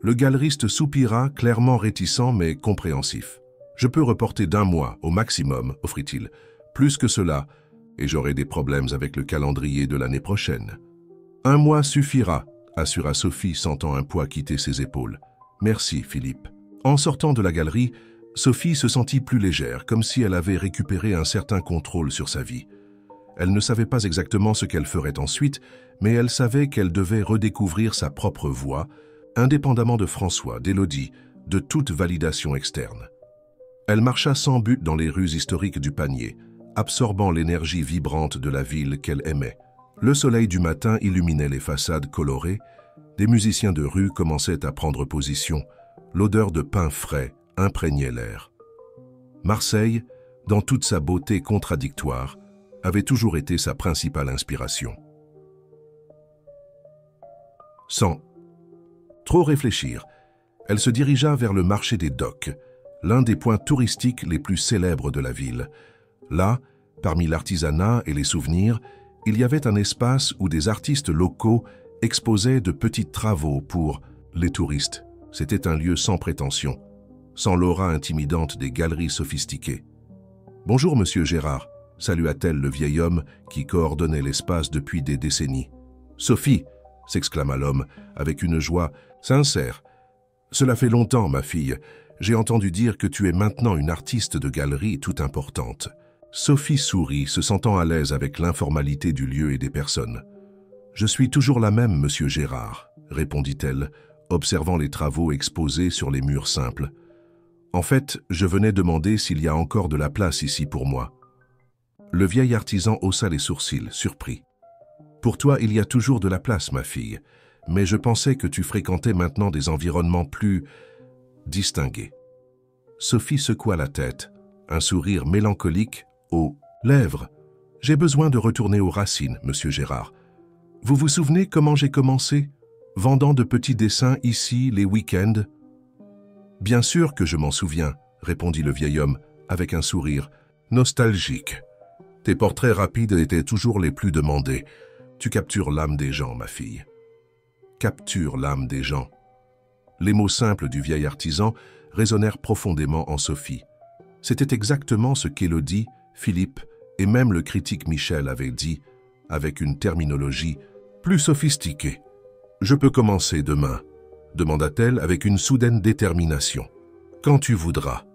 A: Le galeriste soupira, clairement réticent mais compréhensif. « Je peux reporter d'1 mois au maximum, » offrit-il. « Plus que cela, et j'aurai des problèmes avec le calendrier de l'année prochaine. »« 1 mois suffira, » assura Sophie, sentant un poids quitter ses épaules. « Merci, Philippe. » En sortant de la galerie, Sophie se sentit plus légère, comme si elle avait récupéré un certain contrôle sur sa vie. Elle ne savait pas exactement ce qu'elle ferait ensuite, mais elle savait qu'elle devait redécouvrir sa propre voix, indépendamment de François, d'Élodie, de toute validation externe. Elle marcha sans but dans les rues historiques du Panier, absorbant l'énergie vibrante de la ville qu'elle aimait. Le soleil du matin illuminait les façades colorées, des musiciens de rue commençaient à prendre position, l'odeur de pain frais imprégnait l'air. Marseille, dans toute sa beauté contradictoire, avait toujours été sa principale inspiration. Sans trop réfléchir, elle se dirigea vers le marché des docks, l'un des points touristiques les plus célèbres de la ville. Là, parmi l'artisanat et les souvenirs, il y avait un espace où des artistes locaux exposaient de petits travaux pour les touristes. C'était un lieu sans prétention, sans l'aura intimidante des galeries sophistiquées. « Bonjour, monsieur Gérard », salua-t-elle le vieil homme qui coordonnait l'espace depuis des décennies. « Sophie !» s'exclama l'homme avec une joie sincère. « Cela fait longtemps, ma fille. J'ai entendu dire que tu es maintenant une artiste de galerie toute importante. » Sophie sourit, se sentant à l'aise avec l'informalité du lieu et des personnes. « Je suis toujours la même, monsieur Gérard », répondit-elle, observant les travaux exposés sur les murs simples. « En fait, je venais demander s'il y a encore de la place ici pour moi. » Le vieil artisan haussa les sourcils, surpris. « Pour toi, il y a toujours de la place, ma fille, mais je pensais que tu fréquentais maintenant des environnements plus distingués. » Sophie secoua la tête, un sourire mélancolique aux lèvres. « J'ai besoin de retourner aux racines, monsieur Gérard. Vous vous souvenez comment j'ai commencé, vendant de petits dessins ici les week-ends ?»« Bien sûr que je m'en souviens, » répondit le vieil homme avec un sourire nostalgique. « Tes portraits rapides étaient toujours les plus demandés. Tu captures l'âme des gens, ma fille. »« Capture l'âme des gens ». Les mots simples du vieil artisan résonnèrent profondément en Sophie. C'était exactement ce qu'Élodie, Philippe et même le critique Michel avaient dit, avec une terminologie plus sophistiquée. « Je peux commencer demain ?» demanda-t-elle avec une soudaine détermination. « Quand tu voudras »,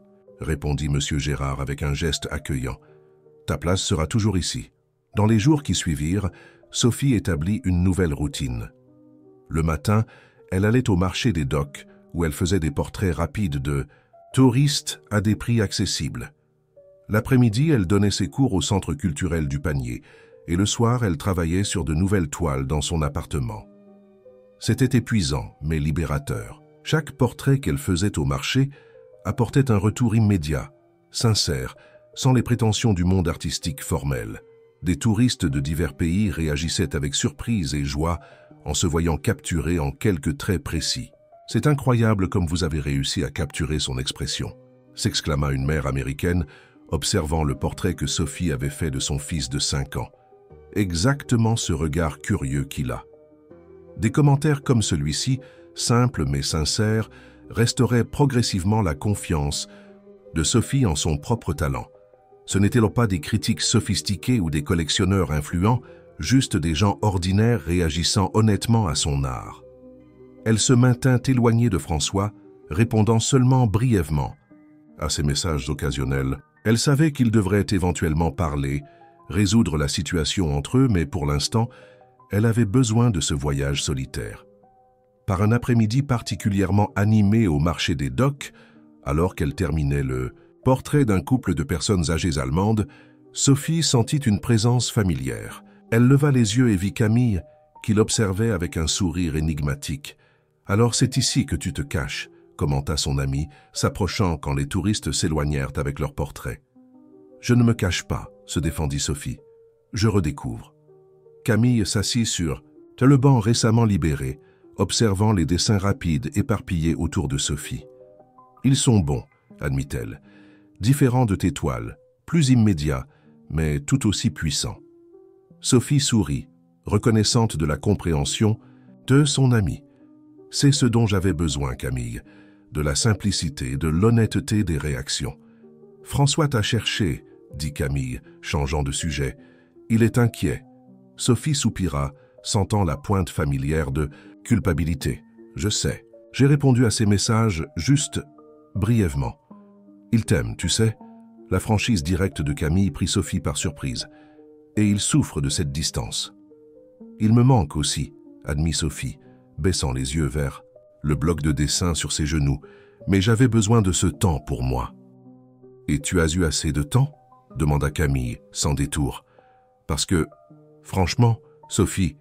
A: répondit M. Gérard avec un geste accueillant. « Ta place sera toujours ici. » Dans les jours qui suivirent, Sophie établit une nouvelle routine. Le matin, elle allait au marché des docks, où elle faisait des portraits rapides de touristes à des prix accessibles. L'après-midi, elle donnait ses cours au centre culturel du Panier, et le soir, elle travaillait sur de nouvelles toiles dans son appartement. C'était épuisant, mais libérateur. Chaque portrait qu'elle faisait au marché apportait un retour immédiat, sincère, sans les prétentions du monde artistique formel. Des touristes de divers pays réagissaient avec surprise et joie en se voyant capturés en quelques traits précis. « C'est incroyable comme vous avez réussi à capturer son expression », s'exclama une mère américaine, observant le portrait que Sophie avait fait de son fils de 5 ans. Exactement ce regard curieux qu'il a. Des commentaires comme celui-ci, simples mais sincères, restauraient progressivement la confiance de Sophie en son propre talent. Ce n'étaient pas des critiques sophistiqués ou des collectionneurs influents, juste des gens ordinaires réagissant honnêtement à son art. Elle se maintint éloignée de François, répondant seulement brièvement à ses messages occasionnels. Elle savait qu'ils devraient éventuellement parler, résoudre la situation entre eux, mais pour l'instant, elle avait besoin de ce voyage solitaire. Par un après-midi particulièrement animé au marché des docks, alors qu'elle terminait le portrait d'un couple de personnes âgées allemandes, Sophie sentit une présence familière. Elle leva les yeux et vit Camille, qui l'observait avec un sourire énigmatique. « Alors c'est ici que tu te caches », commenta son ami, s'approchant quand les touristes s'éloignèrent avec leur portrait. « Je ne me cache pas », se défendit Sophie. « Je redécouvre. » Camille s'assit sur le banc récemment libéré, observant les dessins rapides éparpillés autour de Sophie. « Ils sont bons, » admit-elle, « différents de tes toiles, plus immédiats, mais tout aussi puissants. » Sophie sourit, reconnaissante de la compréhension de son amie. « C'est ce dont j'avais besoin, Camille, de la simplicité, de l'honnêteté des réactions. »« François t'a cherché, » dit Camille, changeant de sujet. « Il est inquiet. » Sophie soupira, sentant la pointe familière de culpabilité. « Je sais. J'ai répondu à ses messages juste brièvement. Il t'aime, tu sais. » La franchise directe de Camille prit Sophie par surprise. Et il souffre de cette distance. « Il me manque aussi, » admit Sophie, baissant les yeux vers le bloc de dessin sur ses genoux. « Mais j'avais besoin de ce temps pour moi. »« Et tu as eu assez de temps ?» demanda Camille, sans détour. « Parce que, franchement, Sophie,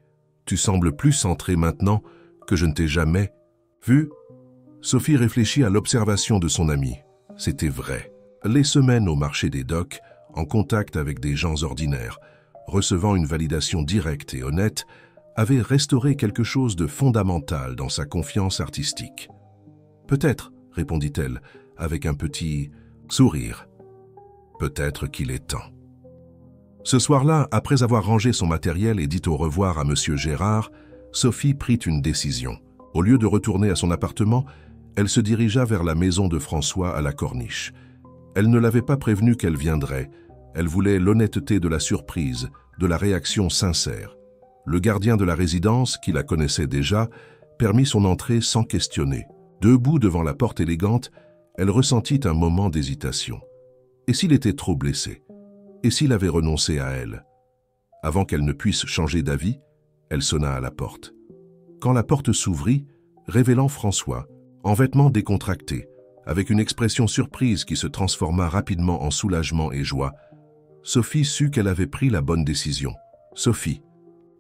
A: tu sembles plus centrée maintenant que je ne t'ai jamais vue. » Sophie réfléchit à l'observation de son amie. C'était vrai. Les semaines au marché des docks, en contact avec des gens ordinaires, recevant une validation directe et honnête, avait restauré quelque chose de fondamental dans sa confiance artistique. « Peut-être, » répondit-elle, avec un petit sourire. « Peut-être qu'il est temps. » Ce soir-là, après avoir rangé son matériel et dit au revoir à M. Gérard, Sophie prit une décision. Au lieu de retourner à son appartement, elle se dirigea vers la maison de François à la Corniche. Elle ne l'avait pas prévenu qu'elle viendrait. Elle voulait l'honnêteté de la surprise, de la réaction sincère. Le gardien de la résidence, qui la connaissait déjà, permit son entrée sans questionner. Debout devant la porte élégante, elle ressentit un moment d'hésitation. Et s'il était trop blessé? Et s'il avait renoncé à elle? Avant qu'elle ne puisse changer d'avis, elle sonna à la porte. Quand la porte s'ouvrit, révélant François, en vêtements décontractés, avec une expression surprise qui se transforma rapidement en soulagement et joie, Sophie sut qu'elle avait pris la bonne décision. « Sophie »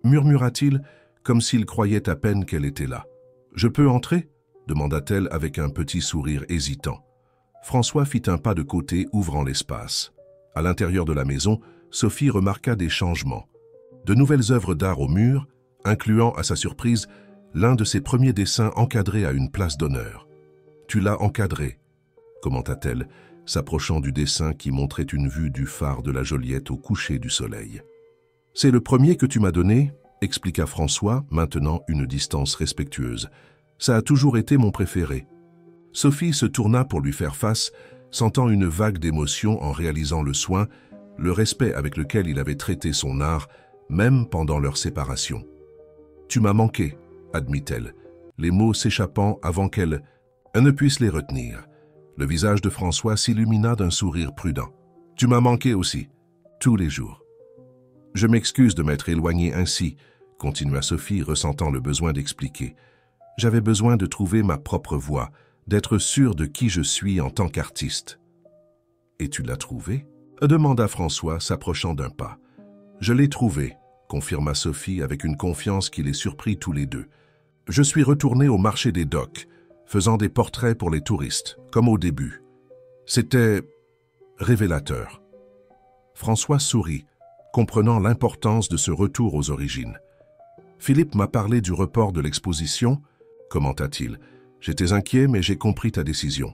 A: murmura-t-il, comme s'il croyait à peine qu'elle était là. « Je peux entrer » demanda-t-elle avec un petit sourire hésitant. François fit un pas de côté, ouvrant l'espace. À l'intérieur de la maison, Sophie remarqua des changements. De nouvelles œuvres d'art au mur, incluant, à sa surprise, l'un de ses premiers dessins encadrés à une place d'honneur. « Tu l'as encadré » commenta-t-elle, s'approchant du dessin qui montrait une vue du phare de la Joliette au coucher du soleil. « C'est le premier que tu m'as donné » expliqua François, maintenant une distance respectueuse. « Ça a toujours été mon préféré. » Sophie se tourna pour lui faire face, sentant une vague d'émotion en réalisant le soin, le respect avec lequel il avait traité son art, même pendant leur séparation. « Tu m'as manqué » admit-elle, les mots s'échappant avant qu'elle ne puisse les retenir. Le visage de François s'illumina d'un sourire prudent. « Tu m'as manqué aussi, tous les jours. »« Je m'excuse de m'être éloignée ainsi, » continua Sophie, ressentant le besoin d'expliquer. « J'avais besoin de trouver ma propre voie, d'être sûre de qui je suis en tant qu'artiste. »« Et tu l'as trouvé ?» demanda François, s'approchant d'un pas. « Je l'ai trouvé, » confirma Sophie avec une confiance qui les surprit tous les deux. « Je suis retournée au marché des docks, faisant des portraits pour les touristes, comme au début. C'était révélateur. François sourit, comprenant l'importance de ce retour aux origines. Philippe m'a parlé du report de l'exposition, commenta-t-il. J'étais inquiet, mais j'ai compris ta décision.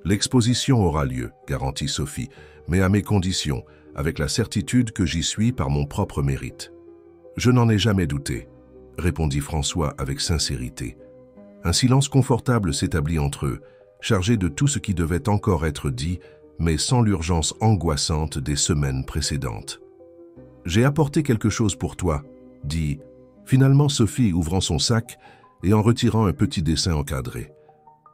A: L'exposition aura lieu, garantit Sophie, mais à mes conditions, avec la certitude que j'y suis par mon propre mérite. Je n'en ai jamais douté, répondit François avec sincérité. Un silence confortable s'établit entre eux, chargé de tout ce qui devait encore être dit, mais sans l'urgence angoissante des semaines précédentes. « J'ai apporté quelque chose pour toi », dit finalement Sophie, ouvrant son sac et en retirant un petit dessin encadré.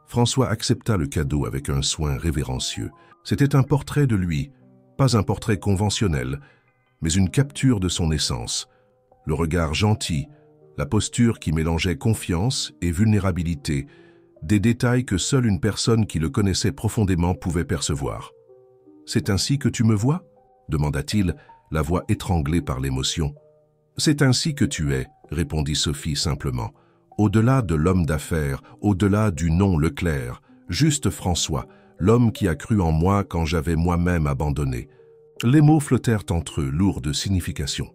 A: François accepta le cadeau avec un soin révérencieux. C'était un portrait de lui, pas un portrait conventionnel, mais une capture de son essence. Le regard gentil, la posture qui mélangeait confiance et vulnérabilité, des détails que seule une personne qui le connaissait profondément pouvait percevoir. « C'est ainsi que tu me vois ?» demanda-t-il, la voix étranglée par l'émotion. « C'est ainsi que tu es », répondit Sophie simplement. « Au-delà de l'homme d'affaires, au-delà du nom Leclerc, juste François, l'homme qui a cru en moi quand j'avais moi-même abandonné. » Les mots flottèrent entre eux, lourds de signification.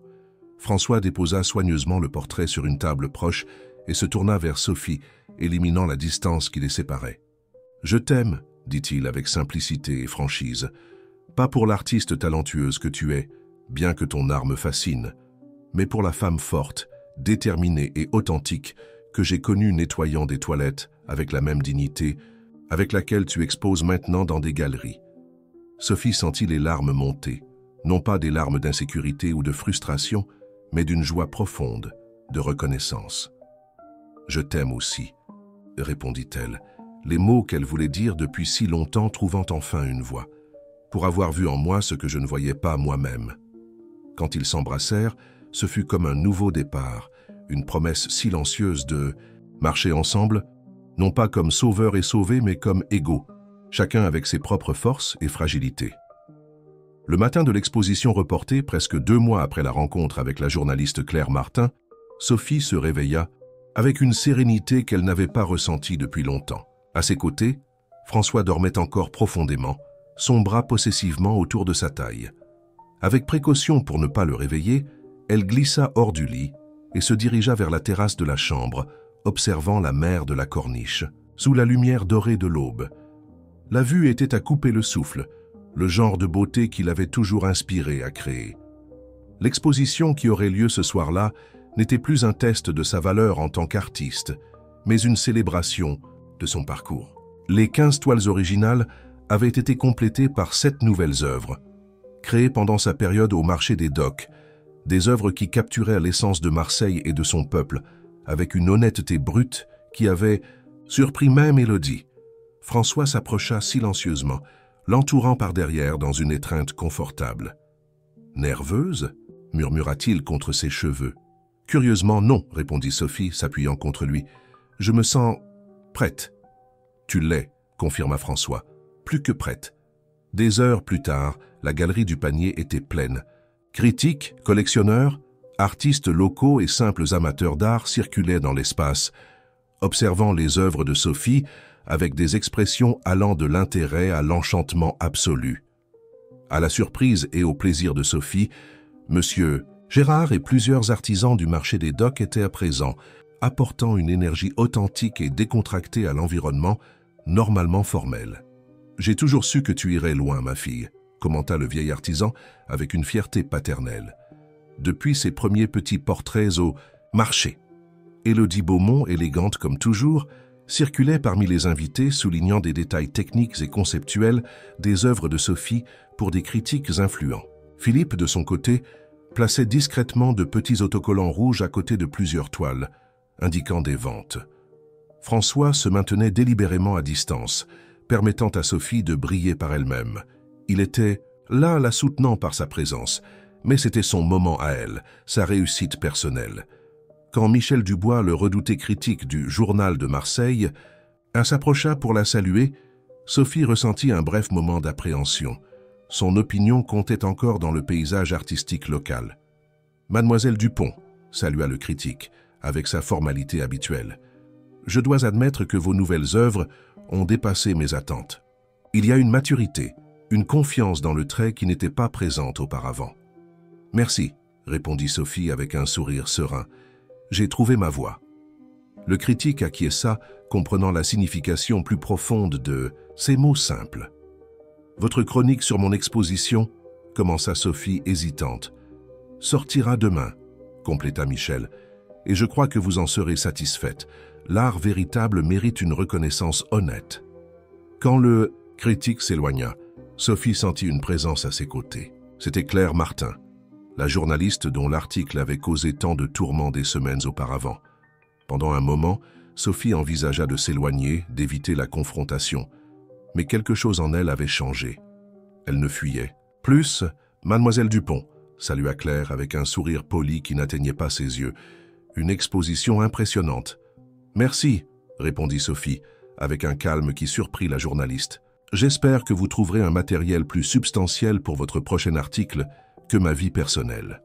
A: François déposa soigneusement le portrait sur une table proche et se tourna vers Sophie, éliminant la distance qui les séparait. « Je t'aime, » dit-il avec simplicité et franchise. « Pas pour l'artiste talentueuse que tu es, bien que ton art me fascine, mais pour la femme forte, déterminée et authentique que j'ai connue nettoyant des toilettes avec la même dignité, avec laquelle tu exposes maintenant dans des galeries. » Sophie sentit les larmes monter, non pas des larmes d'insécurité ou de frustration, mais d'une joie profonde, de reconnaissance. « Je t'aime aussi », répondit-elle, les mots qu'elle voulait dire depuis si longtemps trouvant enfin une voix, pour avoir vu en moi ce que je ne voyais pas moi-même. Quand ils s'embrassèrent, ce fut comme un nouveau départ, une promesse silencieuse de marcher ensemble, non pas comme sauveur et sauvé, mais comme égaux, chacun avec ses propres forces et fragilités. Le matin de l'exposition reportée, presque 2 mois après la rencontre avec la journaliste Claire Martin, Sophie se réveilla avec une sérénité qu'elle n'avait pas ressentie depuis longtemps. À ses côtés, François dormait encore profondément, son bras possessivement autour de sa taille. Avec précaution pour ne pas le réveiller, elle glissa hors du lit et se dirigea vers la terrasse de la chambre, observant la mer de la Corniche, sous la lumière dorée de l'aube. La vue était à couper le souffle, le genre de beauté qui l'avait toujours inspiré à créer. L'exposition qui aurait lieu ce soir-là n'était plus un test de sa valeur en tant qu'artiste, mais une célébration de son parcours. Les 15 toiles originales avaient été complétées par 7 nouvelles œuvres, créées pendant sa période au marché des docks, des œuvres qui capturaient l'essence de Marseille et de son peuple, avec une honnêteté brute qui avait surpris même Élodie. François s'approcha silencieusement, l'entourant par derrière dans une étreinte confortable. « Nerveuse ?» murmura-t-il contre ses cheveux. « Curieusement, non, » répondit Sophie, s'appuyant contre lui. « Je me sens prête. »« Tu l'es, » confirma François. « Plus que prête. » Des heures plus tard, la galerie du Panier était pleine. Critiques, collectionneurs, artistes locaux et simples amateurs d'art circulaient dans l'espace, observant les œuvres de Sophie avec des expressions allant de l'intérêt à l'enchantement absolu. À la surprise et au plaisir de Sophie, Monsieur Gérard et plusieurs artisans du marché des docks étaient à présent, apportant une énergie authentique et décontractée à l'environnement, normalement formel. « J'ai toujours su que tu irais loin, ma fille », commenta le vieil artisan avec une fierté paternelle. Depuis ses premiers petits portraits au marché, Élodie Beaumont, élégante comme toujours, circulait parmi les invités, soulignant des détails techniques et conceptuels des œuvres de Sophie pour des critiques influents. Philippe, de son côté, plaçait discrètement de petits autocollants rouges à côté de plusieurs toiles, indiquant des ventes. François se maintenait délibérément à distance, permettant à Sophie de briller par elle-même. Il était là la soutenant par sa présence, mais c'était son moment à elle, sa réussite personnelle. Quand Michel Dubois, le redouté critique du Journal de Marseille, s'approcha pour la saluer, Sophie ressentit un bref moment d'appréhension. Son opinion comptait encore dans le paysage artistique local. « Mademoiselle Dupont », salua le critique, avec sa formalité habituelle. « Je dois admettre que vos nouvelles œuvres ont dépassé mes attentes. Il y a une maturité, une confiance dans le trait qui n'était pas présente auparavant. « Merci », répondit Sophie avec un sourire serein. « J'ai trouvé ma voie. » Le critique acquiesça, comprenant la signification plus profonde de ces mots simples. « Votre chronique sur mon exposition, » commença Sophie hésitante. « Sortira demain, » compléta Michel, « et je crois que vous en serez satisfaite. L'art véritable mérite une reconnaissance honnête. » Quand le critique s'éloigna, Sophie sentit une présence à ses côtés. C'était Claire Martin, la journaliste dont l'article avait causé tant de tourments des semaines auparavant. Pendant un moment, Sophie envisagea de s'éloigner, d'éviter la confrontation. Mais quelque chose en elle avait changé. Elle ne fuyait. « Plus, Mademoiselle Dupont », salua Claire avec un sourire poli qui n'atteignait pas ses yeux. « Une exposition impressionnante. »« Merci », répondit Sophie, avec un calme qui surprit la journaliste. « J'espère que vous trouverez un matériel plus substantiel pour votre prochain article que ma vie personnelle. »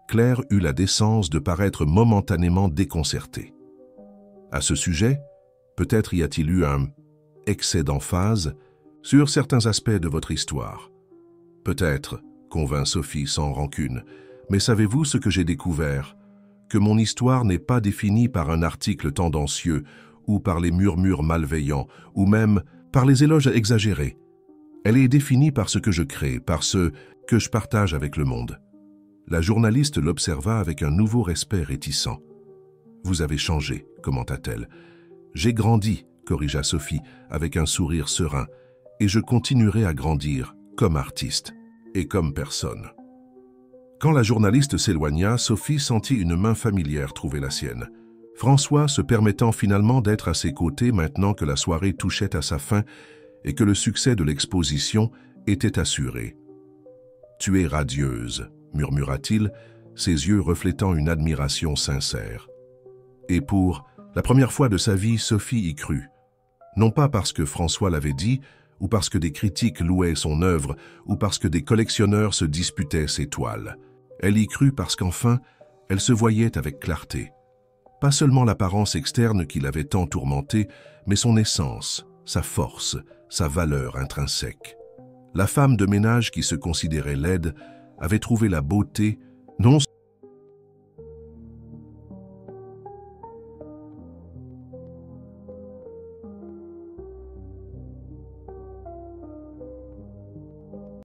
A: Claire eut la décence de paraître momentanément déconcertée. À ce sujet, peut-être y a-t-il eu un excès d'emphase sur certains aspects de votre histoire. Peut-être, convint Sophie sans rancune, mais savez-vous ce que j'ai découvert? Que mon histoire n'est pas définie par un article tendancieux ou par les murmures malveillants ou même par les éloges exagérés. Elle est définie par ce que je crée, par ce que je partage avec le monde. La journaliste l'observa avec un nouveau respect réticent. « Vous avez changé », commenta-t-elle. « J'ai grandi », corrigea Sophie avec un sourire serein, « et je continuerai à grandir comme artiste et comme personne. » Quand la journaliste s'éloigna, Sophie sentit une main familière trouver la sienne. François se permettant finalement d'être à ses côtés maintenant que la soirée touchait à sa fin et que le succès de l'exposition était assuré. « Tu es radieuse », murmura-t-il, ses yeux reflétant une admiration sincère. Et pour la première fois de sa vie, Sophie y crut. Non pas parce que François l'avait dit, ou parce que des critiques louaient son œuvre, ou parce que des collectionneurs se disputaient ses toiles. Elle y crut parce qu'enfin, elle se voyait avec clarté. Pas seulement l'apparence externe qui l'avait tant tourmentée, mais son essence, sa force, sa valeur intrinsèque. La femme de ménage qui se considérait laide avait trouvé la beauté non